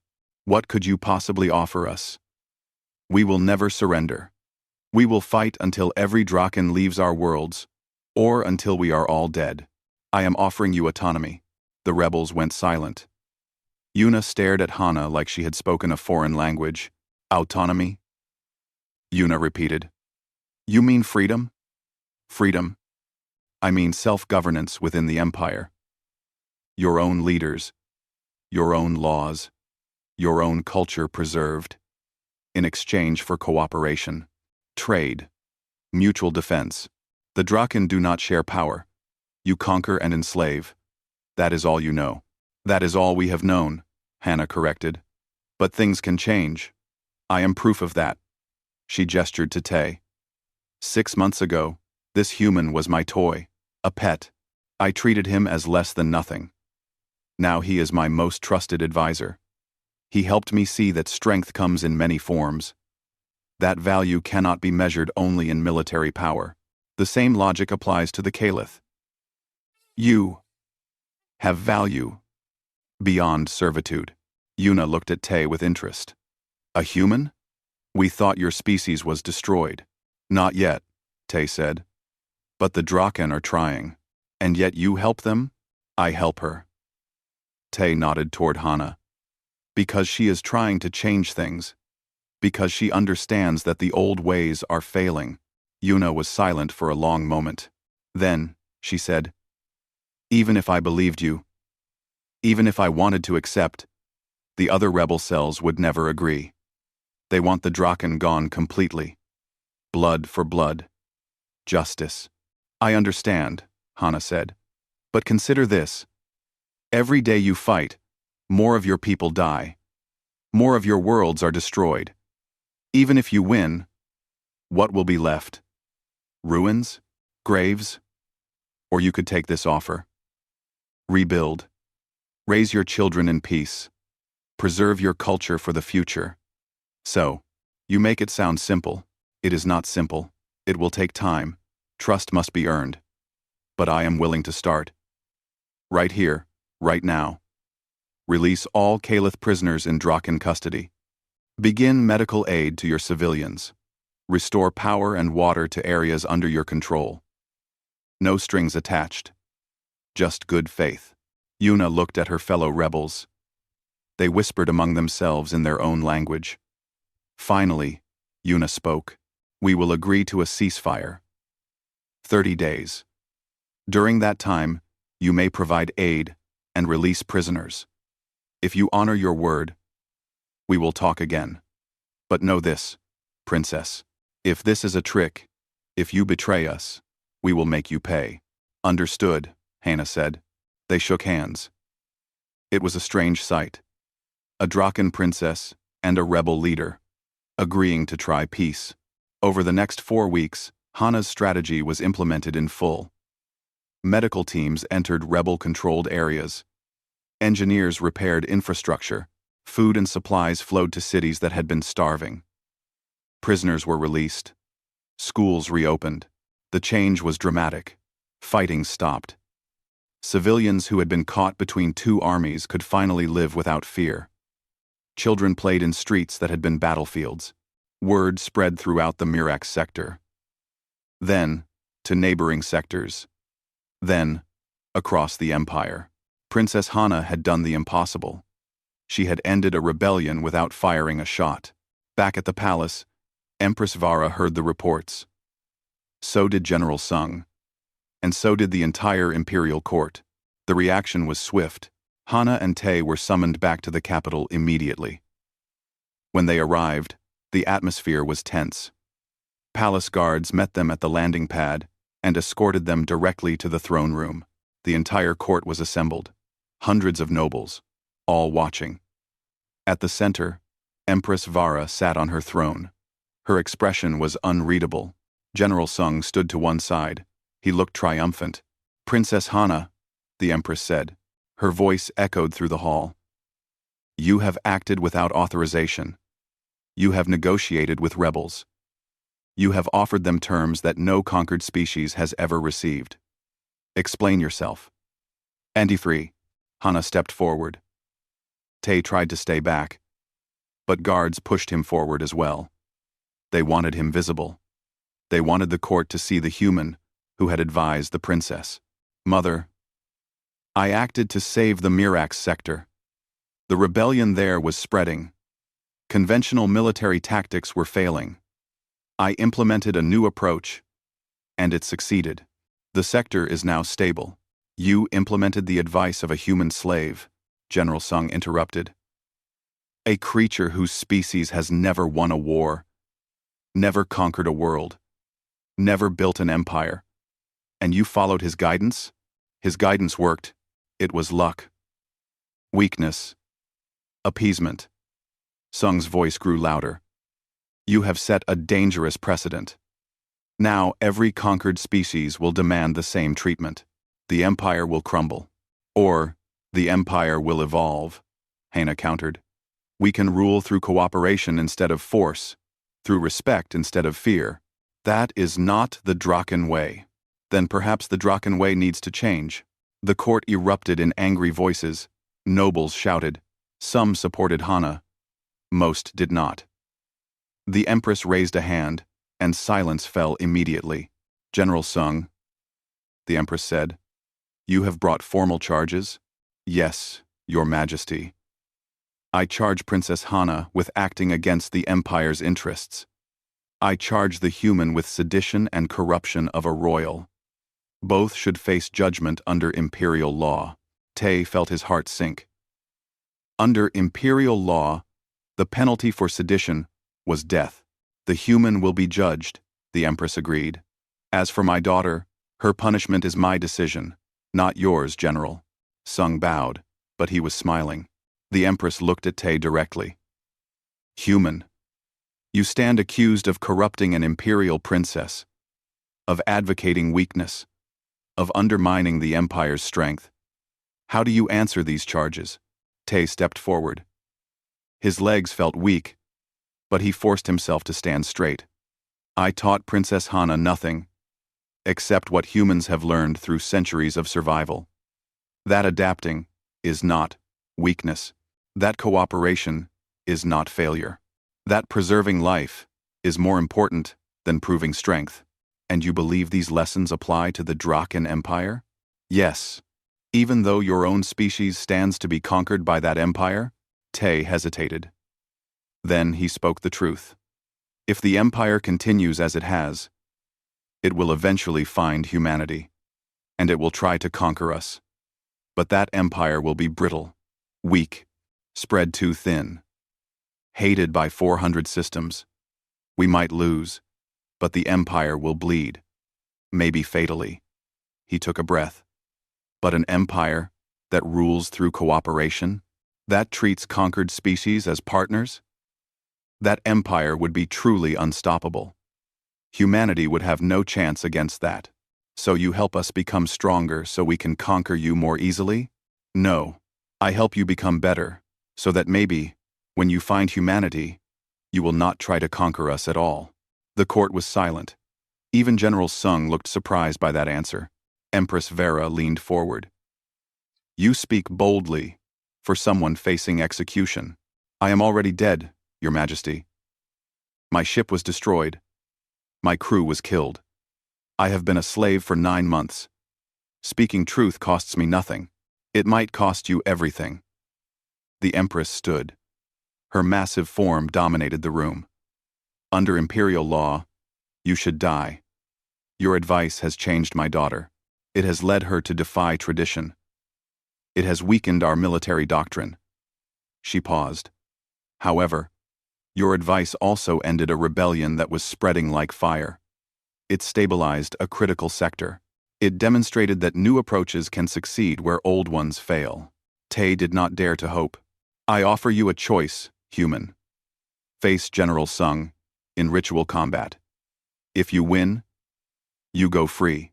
What could you possibly offer us? We will never surrender. We will fight until every Draken leaves our worlds, or until we are all dead. I am offering you autonomy. The rebels went silent. Yuna stared at Hana like she had spoken a foreign language. Autonomy? Yuna repeated. You mean freedom? Freedom. I mean self-governance within the Empire. Your own leaders, your own laws, your own culture preserved, in exchange for cooperation, trade, mutual defense. The Draken do not share power. You conquer and enslave. That is all you know. That is all we have known, Hana corrected. But things can change. I am proof of that. She gestured to Tay. 6 months ago, this human was my toy, a pet. I treated him as less than nothing. Now he is my most trusted advisor. He helped me see that strength comes in many forms. That value cannot be measured only in military power. The same logic applies to the Caliph. You have value beyond servitude. Yuna looked at Tay with interest. A human? We thought your species was destroyed. Not yet, Tay said. But the Draken are trying. And yet you help them? I help her. Tay nodded toward Hana. Because she is trying to change things. Because she understands that the old ways are failing. Yuna was silent for a long moment. Then, she said, even if I believed you, even if I wanted to accept, the other rebel cells would never agree. They want the Draken gone completely. Blood for blood. Justice. I understand, Hana said. But consider this. Every day you fight, more of your people die. More of your worlds are destroyed. Even if you win, what will be left? Ruins? Graves? Or you could take this offer. Rebuild. Raise your children in peace. Preserve your culture for the future. So, you make it sound simple. It is not simple. It will take time. Trust must be earned. But I am willing to start. Right here, right now. Release all Caliph prisoners in Draken custody. Begin medical aid to your civilians. Restore power and water to areas under your control. No strings attached. Just good faith. Yuna looked at her fellow rebels. They whispered among themselves in their own language. Finally, Yuna spoke. We will agree to a ceasefire. 30 days. During that time, you may provide aid and release prisoners. If you honor your word, we will talk again. But know this, Princess. If this is a trick, if you betray us, we will make you pay. Understood, Hana said. They shook hands. It was a strange sight. A Draken princess and a rebel leader, agreeing to try peace. Over the next 4 weeks, Hana's strategy was implemented in full. Medical teams entered rebel-controlled areas. Engineers repaired infrastructure. Food and supplies flowed to cities that had been starving. Prisoners were released. Schools reopened. The change was dramatic. Fighting stopped. Civilians who had been caught between 2 armies could finally live without fear. Children played in streets that had been battlefields. Word spread throughout the Mirax sector. Then, to neighboring sectors. Then, across the empire. Princess Hana had done the impossible. She had ended a rebellion without firing a shot. Back at the palace, Empress Vara heard the reports. So did General Sung. And so did the entire imperial court. The reaction was swift. Hana and Tae were summoned back to the capital immediately. When they arrived, the atmosphere was tense. Palace guards met them at the landing pad and escorted them directly to the throne room. The entire court was assembled, hundreds of nobles, all watching. At the center, Empress Vara sat on her throne. Her expression was unreadable. General Sung stood to one side. He looked triumphant. "Princess Hana," the Empress said. Her voice echoed through the hall. "You have acted without authorization. You have negotiated with rebels. You have offered them terms that no conquered species has ever received. Explain yourself." "Anti-free." Hana stepped forward. Tae tried to stay back, but guards pushed him forward as well. They wanted him visible. They wanted the court to see the human who had advised the princess. "Mother, I acted to save the Mirax sector. The rebellion there was spreading. Conventional military tactics were failing. I implemented a new approach, and it succeeded. The sector is now stable." "You implemented the advice of a human slave," General Sung interrupted. "A creature whose species has never won a war, never conquered a world, never built an empire. And you followed his guidance? His guidance worked. It was luck. Weakness. Appeasement." Sung's voice grew louder. "You have set a dangerous precedent. Now every conquered species will demand the same treatment. The empire will crumble. Or, the empire will evolve," Hana countered. "We can rule through cooperation instead of force, through respect instead of fear. That is not the Draken way." "Then perhaps the Draken way needs to change." The court erupted in angry voices. Nobles shouted. Some supported Hana. Most did not. The Empress raised a hand, and silence fell immediately. "General Sung," the Empress said, "you have brought formal charges?" "Yes, Your Majesty. I charge Princess Hana with acting against the Empire's interests. I charge the human with sedition and corruption of a royal. Both should face judgment under imperial law." Tae felt his heart sink. Under imperial law, the penalty for sedition was death. "The human will be judged," the Empress agreed. "As for my daughter, her punishment is my decision, not yours, General." Sung bowed, but he was smiling. The Empress looked at Tae directly. "Human, you stand accused of corrupting an imperial princess, of advocating weakness, of undermining the Empire's strength. How do you answer these charges?" Tae stepped forward. His legs felt weak, but he forced himself to stand straight. "I taught Princess Hana nothing, except what humans have learned through centuries of survival. That adapting is not weakness. That cooperation is not failure. That preserving life is more important than proving strength." "And you believe these lessons apply to the Draken Empire?" "Yes. Even though your own species stands to be conquered by that empire?" Tae hesitated. Then he spoke the truth. "If the empire continues as it has, it will eventually find humanity, and it will try to conquer us. But that empire will be brittle, weak, spread too thin, hated by 400 systems. We might lose, but the empire will bleed, maybe fatally." He took a breath. "But an empire that rules through cooperation, that treats conquered species as partners? That empire would be truly unstoppable. Humanity would have no chance against that. So you help us become stronger so we can conquer you more easily?" "No. I help you become better, so that maybe, when you find humanity, you will not try to conquer us at all." The court was silent. Even General Sung looked surprised by that answer. Empress Vera leaned forward. "You speak boldly, for someone facing execution." "I am already dead, Your Majesty. My ship was destroyed. My crew was killed. I have been a slave for 9 months. Speaking truth costs me nothing. It might cost you everything." The Empress stood. Her massive form dominated the room. "Under imperial law, you should die. Your advice has changed my daughter. It has led her to defy tradition. It has weakened our military doctrine. She paused. However, your advice also ended a rebellion that was spreading like fire. It stabilized a critical sector. It demonstrated that new approaches can succeed where old ones fail. Tay did not dare to hope. I offer you a choice, human. Face General Sung in ritual combat. If you win, you go free.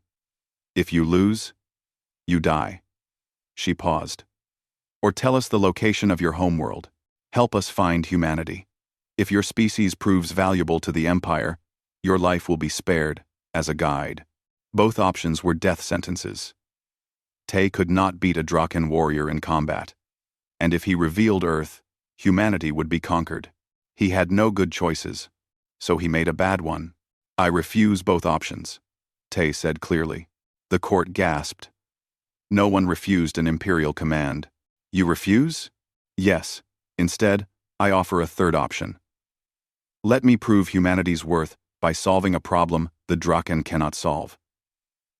If you lose, you die. She paused. Or tell us the location of your homeworld. Help us find humanity. If your species proves valuable to the Empire, your life will be spared as a guide. Both options were death sentences. Tay could not beat a Draken warrior in combat. And if he revealed Earth, humanity would be conquered. He had no good choices, so he made a bad one. I refuse both options, Tay said clearly. The court gasped. No one refused an imperial command. You refuse? Yes. Instead, I offer a third option. Let me prove humanity's worth by solving a problem the Draken cannot solve.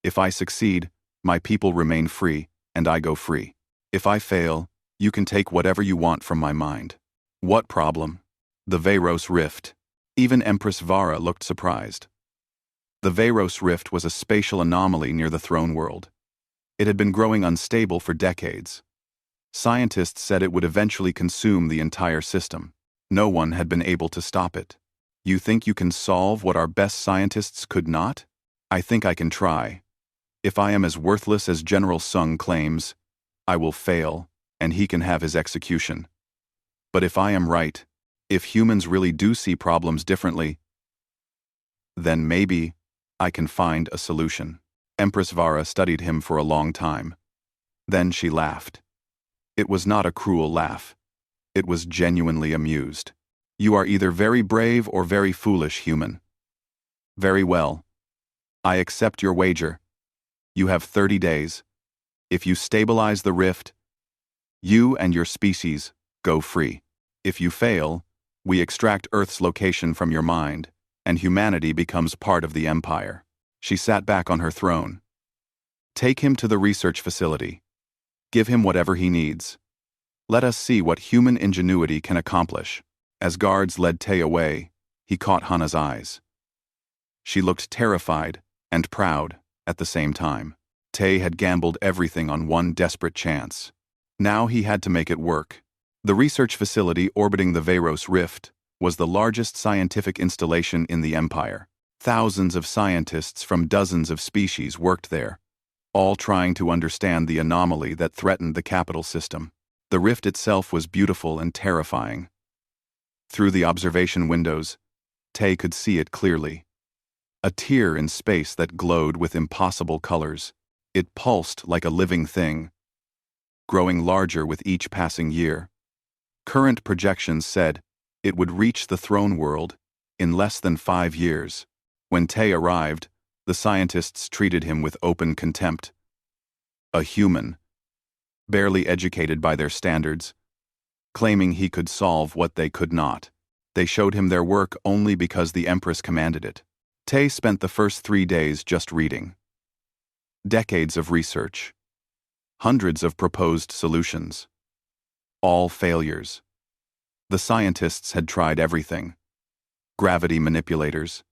If I succeed, my people remain free, and I go free. If I fail, you can take whatever you want from my mind. What problem? The Veyros Rift. Even Empress Vara looked surprised. The Veyros Rift was a spatial anomaly near the throne world. It had been growing unstable for decades. Scientists said it would eventually consume the entire system. No one had been able to stop it. You think you can solve what our best scientists could not? I think I can try. If I am as worthless as General Sung claims, I will fail, and he can have his execution. But if I am right, if humans really do see problems differently, then maybe I can find a solution. Empress Vara studied him for a long time. Then she laughed. It was not a cruel laugh. It was genuinely amused. You are either very brave or very foolish, human. Very well. I accept your wager. You have 30 days. If you stabilize the rift, you and your species go free. If you fail, we extract Earth's location from your mind, and humanity becomes part of the Empire. She sat back on her throne. Take him to the research facility. Give him whatever he needs. Let us see what human ingenuity can accomplish. As guards led Tay away, he caught Hana's eyes. She looked terrified and proud at the same time. Tay had gambled everything on one desperate chance. Now he had to make it work. The research facility orbiting the Veyros Rift was the largest scientific installation in the Empire. Thousands of scientists from dozens of species worked there, all trying to understand the anomaly that threatened the capital system. The rift itself was beautiful and terrifying. Through the observation windows, Tay could see it clearly. A tear in space that glowed with impossible colors. It pulsed like a living thing, growing larger with each passing year. Current projections said it would reach the throne world in less than 5 years. When Tay arrived, the scientists treated him with open contempt. A human, barely educated by their standards, claiming he could solve what they could not. They showed him their work only because the Empress commanded it. Tay spent the first 3 days just reading. Decades of research. Hundreds of proposed solutions. All failures. The scientists had tried everything. Gravity manipulators.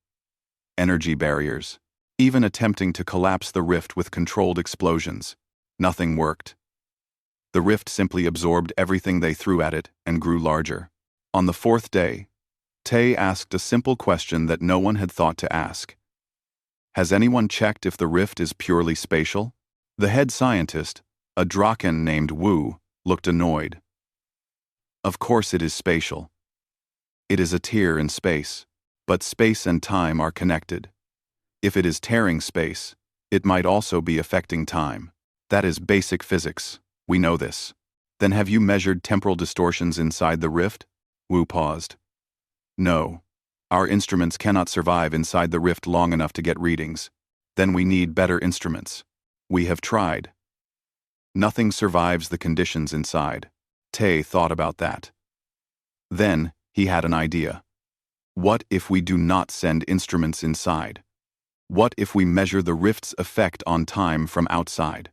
Energy barriers. Even attempting to collapse the rift with controlled explosions. Nothing worked. The rift simply absorbed everything they threw at it and grew larger. On the 4th day, Tay asked a simple question that no one had thought to ask. Has anyone checked if the rift is purely spatial? The head scientist, a Draken named Wu, looked annoyed. Of course it is spatial. It is a tear in space, but space and time are connected. If it is tearing space, it might also be affecting time. That is basic physics. We know this. Then have you measured temporal distortions inside the rift? Wu paused. No. Our instruments cannot survive inside the rift long enough to get readings. Then we need better instruments. We have tried. Nothing survives the conditions inside. Tay thought about that. Then he had an idea. What if we do not send instruments inside? What if we measure the rift's effect on time from outside?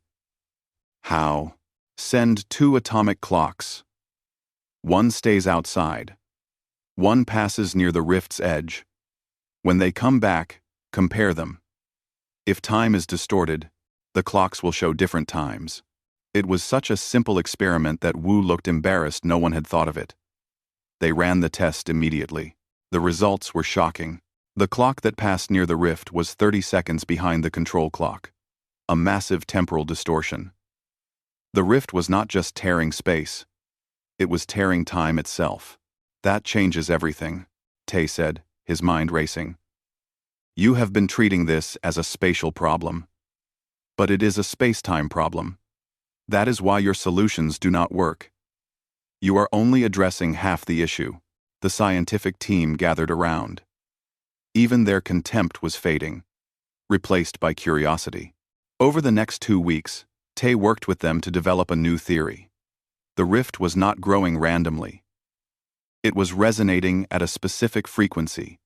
How? Send 2 atomic clocks. One stays outside. One passes near the rift's edge. When they come back, compare them. If time is distorted, the clocks will show different times. It was such a simple experiment that Wu looked embarrassed no one had thought of it. They ran the test immediately. The results were shocking. The clock that passed near the rift was 30 seconds behind the control clock. A massive temporal distortion. The rift was not just tearing space. It was tearing time itself. That changes everything, Tay said, his mind racing. You have been treating this as a spatial problem. But it is a space-time problem. That is why your solutions do not work. You are only addressing half the issue. The scientific team gathered around. Even their contempt was fading, replaced by curiosity. Over the next 2 weeks, Tay worked with them to develop a new theory. The rift was not growing randomly. It was resonating at a specific frequency,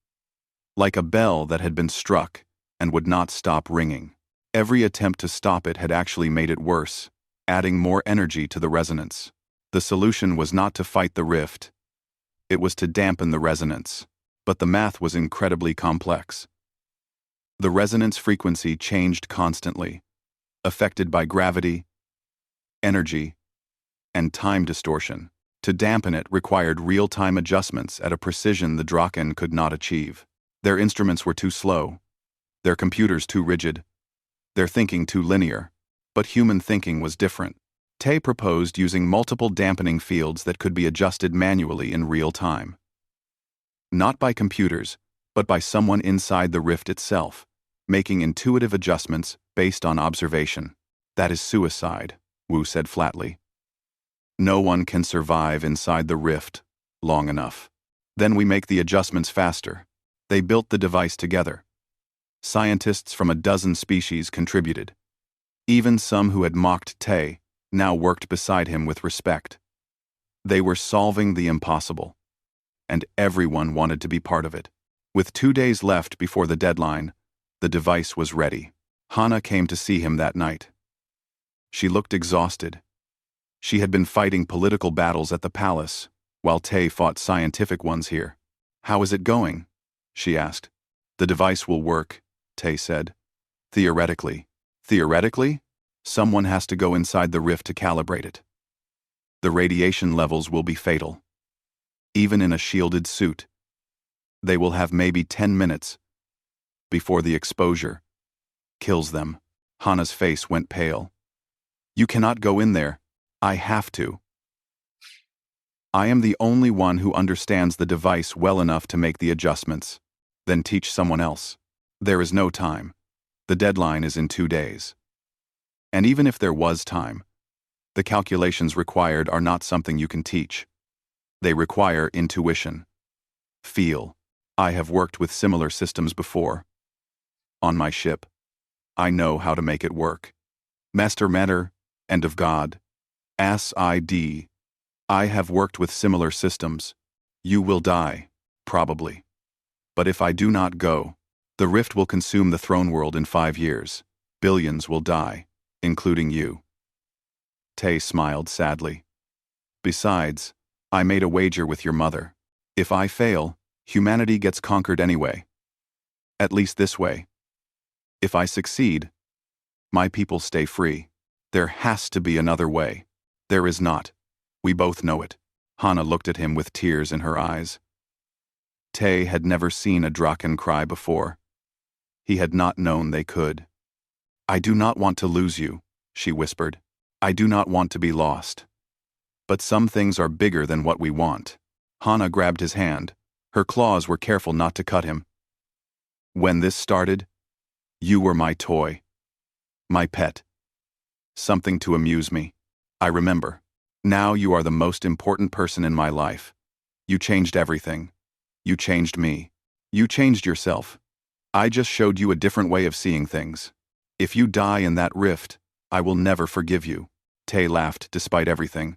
like a bell that had been struck and would not stop ringing. Every attempt to stop it had actually made it worse, adding more energy to the resonance. The solution was not to fight the rift. It was to dampen the resonance. But the math was incredibly complex. The resonance frequency changed constantly, affected by gravity, energy, and time distortion. To dampen it required real-time adjustments at a precision the Draken could not achieve. Their instruments were too slow, their computers too rigid, their thinking too linear, but human thinking was different. Tay proposed using multiple dampening fields that could be adjusted manually in real time. Not by computers, but by someone inside the rift itself, making intuitive adjustments based on observation. That is suicide, Wu said flatly. No one can survive inside the rift long enough. Then we make the adjustments faster. They built the device together. Scientists from a dozen species contributed. Even some who had mocked Tay now worked beside him with respect. They were solving the impossible. And everyone wanted to be part of it. With 2 days left before the deadline, the device was ready. Hana came to see him that night. She looked exhausted. She had been fighting political battles at the palace, while Tay fought scientific ones here. How is it going? She asked. The device will work, Tay said. Theoretically. Theoretically? Someone has to go inside the rift to calibrate it. The radiation levels will be fatal. Even in a shielded suit. They will have maybe 10 minutes before the exposure kills them. Hana's face went pale. You cannot go in there. I have to. I am the only one who understands the device well enough to make the adjustments. Then teach someone else. There is no time. The deadline is in 2 days. And even if there was time, the calculations required are not something you can teach. They require intuition. Feel. I have worked with similar systems before. On my ship. I know how to make it work. Master Matter, and of God. S.I.D. I have worked with similar systems. You will die, probably. But if I do not go, the rift will consume the throne world in 5 years. Billions will die, including you. Tay smiled sadly. Besides, I made a wager with your mother. If I fail, humanity gets conquered anyway. At least this way. If I succeed, my people stay free. There has to be another way. There is not. We both know it. Hana looked at him with tears in her eyes. Tay had never seen a Draken cry before. He had not known they could. I do not want to lose you, she whispered. I do not want to be lost. But some things are bigger than what we want. Hana grabbed his hand. Her claws were careful not to cut him. When this started, you were my toy. My pet. Something to amuse me. I remember. Now you are the most important person in my life. You changed everything. You changed me. You changed yourself. I just showed you a different way of seeing things. If you die in that rift, I will never forgive you. Tay laughed despite everything.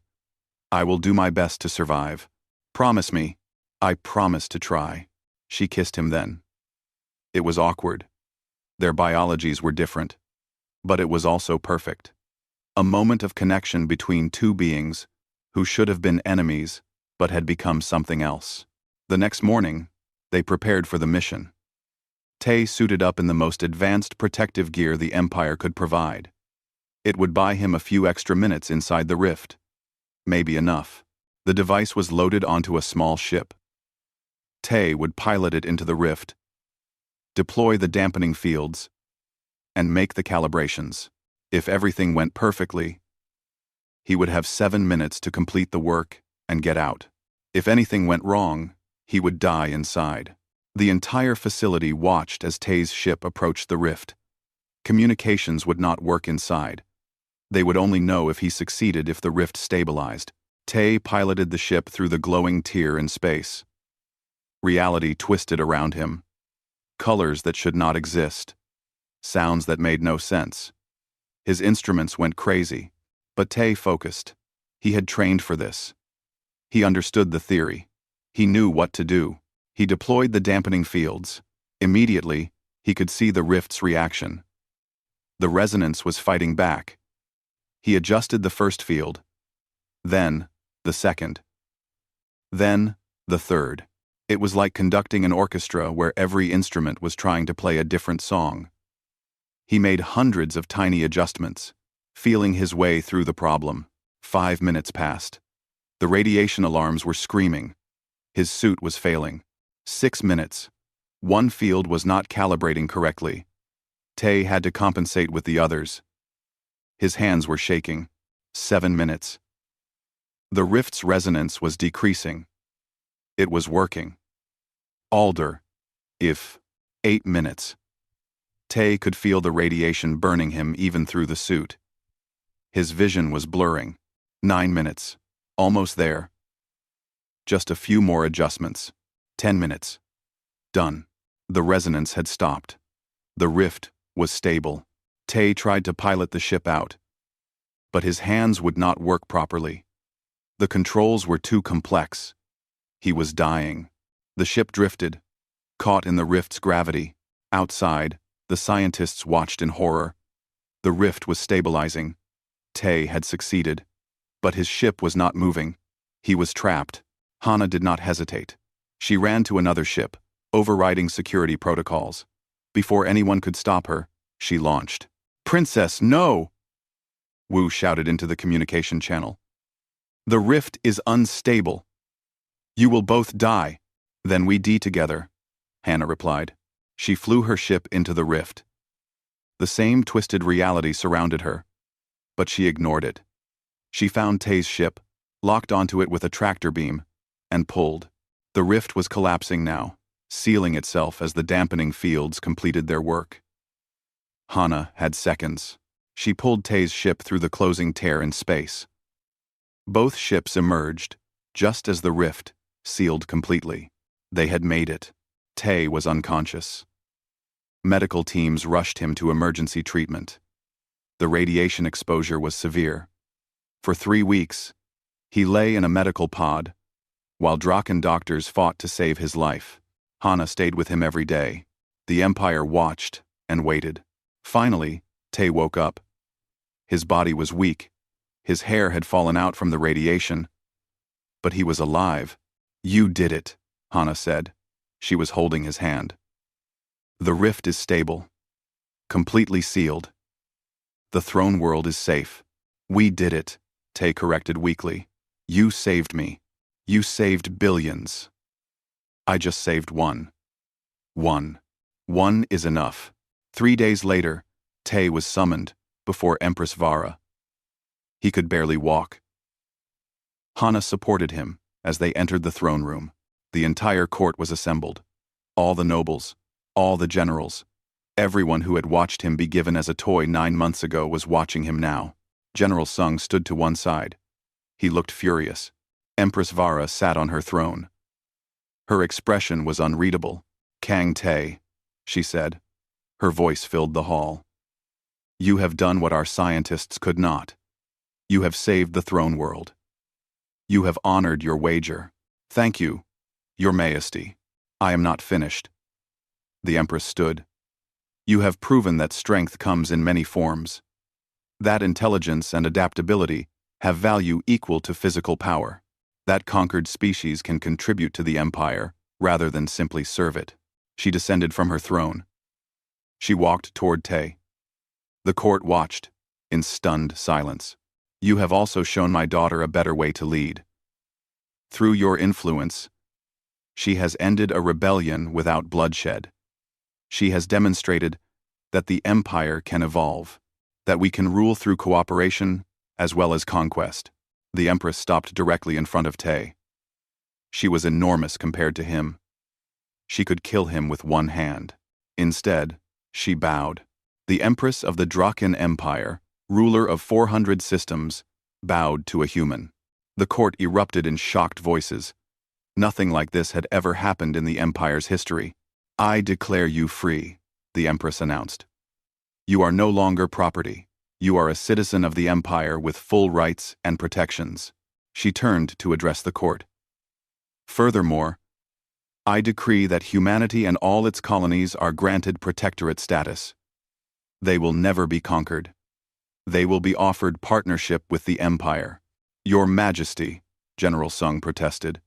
I will do my best to survive. Promise me. I promise to try. She kissed him then. It was awkward. Their biologies were different, but it was also perfect. A moment of connection between two beings who should have been enemies but had become something else. The next morning, they prepared for the mission. Tay suited up in the most advanced protective gear the Empire could provide. It would buy him a few extra minutes inside the rift. Maybe enough. The device was loaded onto a small ship. Tay would pilot it into the rift, deploy the dampening fields, and make the calibrations. If everything went perfectly, he would have 7 minutes to complete the work and get out. If anything went wrong, he would die inside. The entire facility watched as Tay's ship approached the rift. Communications would not work inside. They would only know if he succeeded if the rift stabilized. Tay piloted the ship through the glowing tier in space. Reality twisted around him. Colors that should not exist. Sounds that made no sense. His instruments went crazy, but Tay focused. He had trained for this. He understood the theory. He knew what to do. He deployed the dampening fields. Immediately, he could see the rift's reaction. The resonance was fighting back. He adjusted the first field, then the second, then the third. It was like conducting an orchestra where every instrument was trying to play a different song. He made hundreds of tiny adjustments, feeling his way through the problem. 5 minutes passed. The radiation alarms were screaming. His suit was failing. 6 minutes. One field was not calibrating correctly. Tay had to compensate with the others. His hands were shaking. 7 minutes. The rift's resonance was decreasing. It was working. Alder. If. 8 minutes. Tay could feel the radiation burning him even through the suit. His vision was blurring. 9 minutes. Almost there. Just a few more adjustments. 10 minutes. Done. The resonance had stopped. The rift was stable. Tay tried to pilot the ship out, but his hands would not work properly. The controls were too complex. He was dying. The ship drifted, caught in the rift's gravity. Outside, the scientists watched in horror. The rift was stabilizing. Tay had succeeded, but his ship was not moving. He was trapped. Hana did not hesitate. She ran to another ship, overriding security protocols. Before anyone could stop her, she launched. "Princess, no!" Wu shouted into the communication channel. "The rift is unstable. You will both die. Then we die together," Hana replied. She flew her ship into the rift. The same twisted reality surrounded her, but she ignored it. She found Tay's ship, locked onto it with a tractor beam, and pulled. The rift was collapsing now, sealing itself as the dampening fields completed their work. Hana had seconds. She pulled Tay's ship through the closing tear in space. Both ships emerged, just as the rift sealed completely. They had made it. Tay was unconscious. Medical teams rushed him to emergency treatment. The radiation exposure was severe. For 3 weeks, he lay in a medical pod, while Draken doctors fought to save his life. Hana stayed with him every day. The Empire watched and waited. Finally, Tay woke up. His body was weak. His hair had fallen out from the radiation. But he was alive. "You did it," Hana said. She was holding his hand. "The rift is stable. Completely sealed. The throne world is safe. We did it," Tay corrected weakly. "You saved me. You saved billions. I just saved one. One. One is enough." 3 days later, Tay was summoned before Empress Vara. He could barely walk. Hana supported him as they entered the throne room. The entire court was assembled. All the nobles, all the generals, everyone who had watched him be given as a toy 9 months ago was watching him now. General Sung stood to one side. He looked furious. Empress Vara sat on her throne. Her expression was unreadable. "Kang Tay," she said. Her voice filled the hall. "You have done what our scientists could not. You have saved the throne world. You have honored your wager. Thank you, Your Majesty. I am not finished." The Empress stood. You have proven that strength comes in many forms. That intelligence and adaptability have value equal to physical power. That conquered species can contribute to the empire rather than simply serve it. She descended from her throne. She walked toward Tay. The court watched, in stunned silence. You have also shown my daughter a better way to lead. Through your influence, she has ended a rebellion without bloodshed. She has demonstrated that the empire can evolve, that we can rule through cooperation as well as conquest. The Empress stopped directly in front of Tay. She was enormous compared to him. She could kill him with one hand. Instead, she bowed. The Empress of the Draken Empire, ruler of 400 systems, bowed to a human. The court erupted in shocked voices. Nothing like this had ever happened in the Empire's history. I declare you free, the Empress announced. You are no longer property. You are a citizen of the Empire with full rights and protections. She turned to address the court. Furthermore, I decree that humanity and all its colonies are granted protectorate status. They will never be conquered. They will be offered partnership with the Empire. Your Majesty, General Sung protested.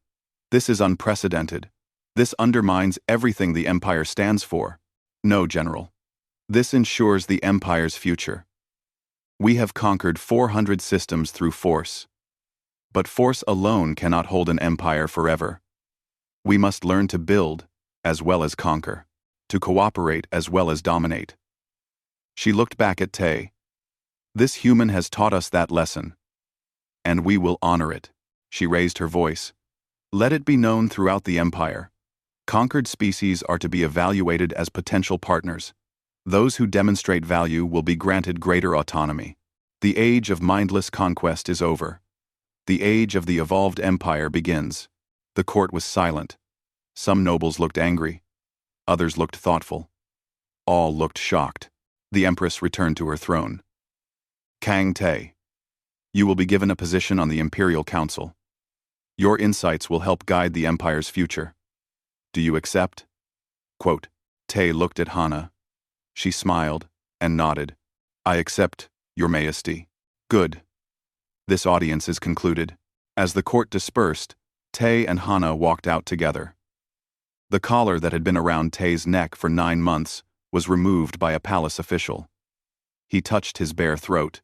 This is unprecedented. This undermines everything the Empire stands for. No, General. This ensures the Empire's future. We have conquered 400 systems through force. But force alone cannot hold an empire forever. We must learn to build as well as conquer, to cooperate as well as dominate. She looked back at Tay. This human has taught us that lesson. And we will honor it. She raised her voice. Let it be known throughout the Empire. Conquered species are to be evaluated as potential partners. Those who demonstrate value will be granted greater autonomy. The age of mindless conquest is over. The age of the evolved empire begins. The court was silent. Some nobles looked angry. Others looked thoughtful. All looked shocked. The Empress returned to her throne. Kang Tay, you will be given a position on the Imperial Council. Your insights will help guide the Empire's future. Do you accept? Quote, Tay looked at Hana. She smiled and nodded. I accept, Your Majesty. Good. This audience is concluded. As the court dispersed, Tay and Hana walked out together. The collar that had been around Tay's neck for 9 months was removed by a palace official. He touched his bare throat,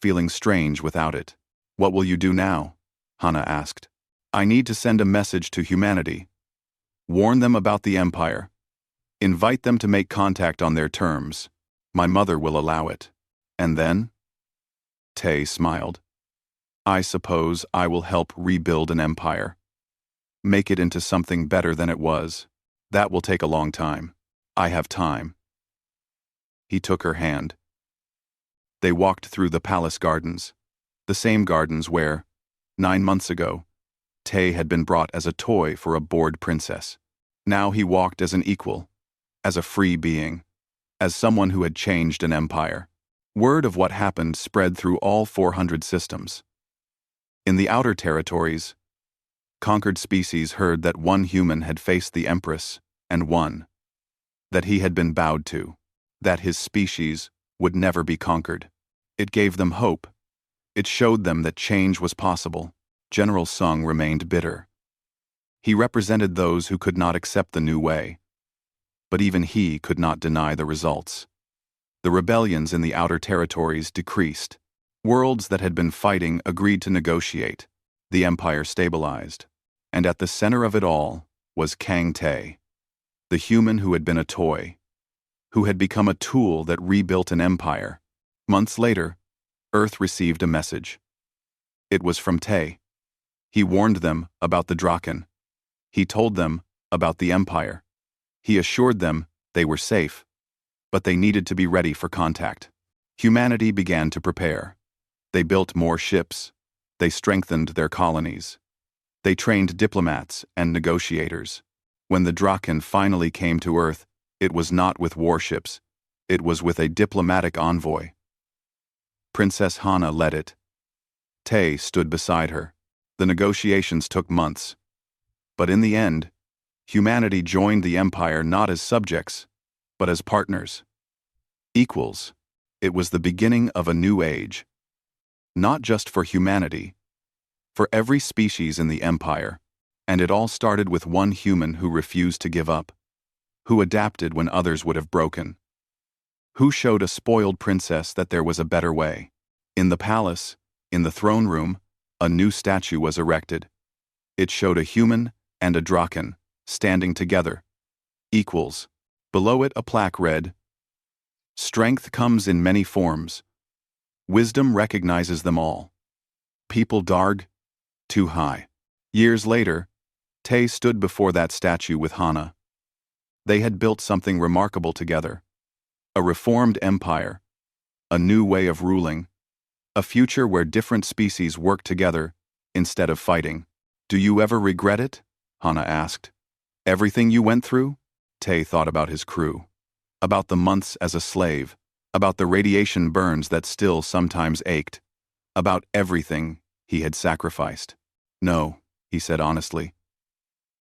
feeling strange without it. What will you do now? Hana asked. I need to send a message to humanity. Warn them about the Empire. Invite them to make contact on their terms. My mother will allow it. And then? Tay smiled. I suppose I will help rebuild an empire. Make it into something better than it was. That will take a long time. I have time. He took her hand. They walked through the palace gardens, the same gardens where, 9 months ago, Tay had been brought as a toy for a bored princess. Now he walked as an equal, as a free being, as someone who had changed an empire. Word of what happened spread through all 400 systems. In the outer territories, conquered species heard that one human had faced the Empress and won, that he had been bowed to, that his species would never be conquered. It gave them hope. It showed them that change was possible. General Sung remained bitter. He represented those who could not accept the new way. But even he could not deny the results. The rebellions in the outer territories decreased. Worlds that had been fighting agreed to negotiate. The empire stabilized. And at the center of it all was Kang Tay, the human who had been a toy, who had become a tool that rebuilt an empire. Months later, Earth received a message. It was from Tay. He warned them about the Draken. He told them about the Empire. He assured them they were safe, but they needed to be ready for contact. Humanity began to prepare. They built more ships. They strengthened their colonies. They trained diplomats and negotiators. When the Draken finally came to Earth, it was not with warships. It was with a diplomatic envoy. Princess Hana led it. Tay stood beside her. The negotiations took months. But in the end, humanity joined the Empire not as subjects, but as partners. Equals. It was the beginning of a new age. Not just for humanity, for every species in the Empire, and it all started with one human who refused to give up, who adapted when others would have broken, who showed a spoiled princess that there was a better way. In the palace, in the throne room, a new statue was erected. It showed a human and a draken, standing together. Equals. Below it a plaque read, "Strength comes in many forms. Wisdom recognizes them all. People darg, too high." Years later, Tay stood before that statue with Hana. They had built something remarkable together. A reformed empire, a new way of ruling, a future where different species work together instead of fighting. "Do you ever regret it?" Hana asked. "Everything you went through?" Tay thought about his crew, about the months as a slave, about the radiation burns that still sometimes ached, about everything he had sacrificed. "No," he said honestly.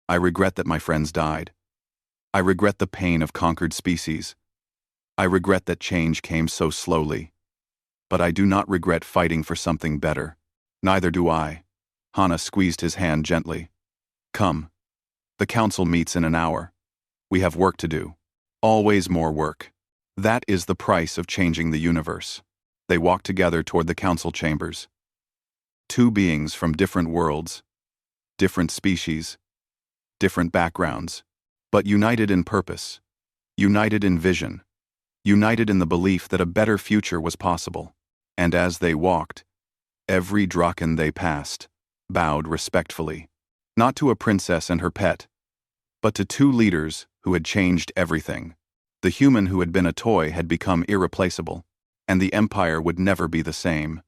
"I regret that my friends died. I regret the pain of conquered species. I regret that change came so slowly. But I do not regret fighting for something better." "Neither do I." Hana squeezed his hand gently. "Come. The council meets in an hour. We have work to do. Always more work. That is the price of changing the universe." They walked together toward the council chambers. Two beings from different worlds, different species, different backgrounds, but united in purpose, united in vision, united in the belief that a better future was possible. And as they walked, every draken they passed bowed respectfully, not to a princess and her pet, but to two leaders who had changed everything. The human who had been a toy had become irreplaceable, and the empire would never be the same.